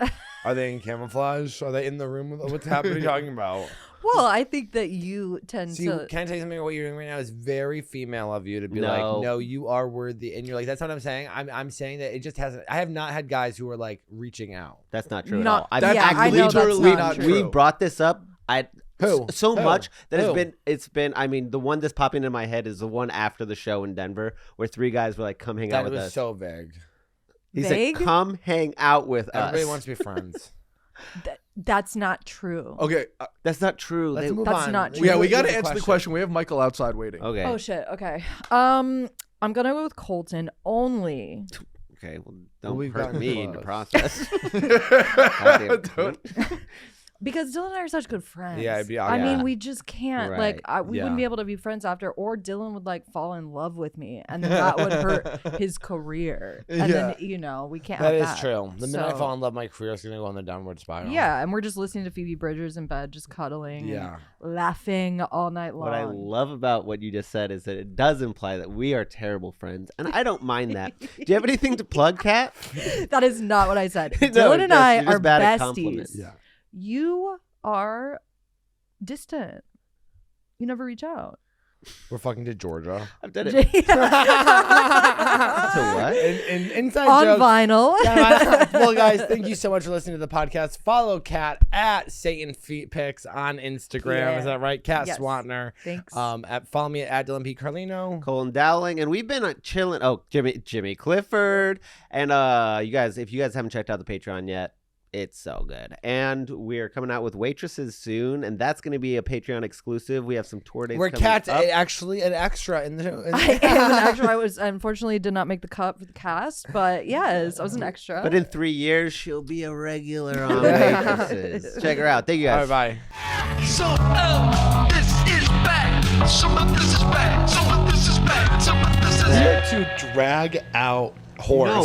Are they in camouflage? Are they in the room? What's happening? What are you talking about? Well, I think that you tend See, to. can I tell you something? What you're doing right now is very female of you to be No. like, no, you are worthy, and you're like, that's not what I'm saying. I'm saying that it just hasn't. I have not had guys who are like reaching out. That's not true Not- at all. That's Yeah, I know that's literally not not true. true. We brought this up. Who? So Who? much that Who? it's been. I mean, the one that's popping in my head is the one after the show in Denver, where 3 guys were like, "Come hang out That with was us." so vague. He Vague? said, "Come hang out with Everybody us." wants to be friends. That's not true. Okay, That's not true. Let's They- move That's on. not true. yeah, we You got have to a answer the question. We have Michael outside waiting. Okay. Oh shit. Okay. I'm gonna go with Colton only. Okay. Well, don't we've hurt gotten me in the close. process. Goddamn Don't- cunt. Because Dylan and I are such good friends. Yeah, it'd be I awkward. mean, we just can't. Right. Like, we wouldn't be able to be friends after, or Dylan would like fall in love with me, and that would hurt his career. And then we can't. That have is that. true. The minute I So- fall in love, my career is gonna go on the downward spiral. Yeah, and we're just listening to Phoebe Bridgers in bed, just cuddling, Yeah. and laughing all night long. What I love about what you just said is that it does imply that we are terrible friends, and I don't mind that. Do you have anything to plug, Kat? That is not what I said. No, Dylan and no, I you're just are bad at besties. compliments. Yeah. You are distant. You never reach out. We're fucking to Georgia. I've done it. On To what? And inside jokes. vinyl. Well, guys, thank you so much for listening to the podcast. Follow Kat at Satan Feet Pics on Instagram. Yeah. Is that right? Cat Yes. Swantner. Thanks. Follow me at Dylan P. Carlino. Colin Dowling, and we've been chilling. Oh, Jimmy Clifford, and you guys, if you guys haven't checked out the Patreon yet, it's so good. And we're coming out with Waitresses soon, and that's going to be a Patreon exclusive. We have some tour dates Where coming Kat's up. actually an extra in the. I am an extra. I was unfortunately did not make the cut for the cast, but yes, I was an extra. But in 3 years, she'll be a regular on Waitresses. Check her out. Thank you All guys. right, bye. So, this is bad. Some of this is bad. Some of this is bad. Some of this is To drag out horse. No.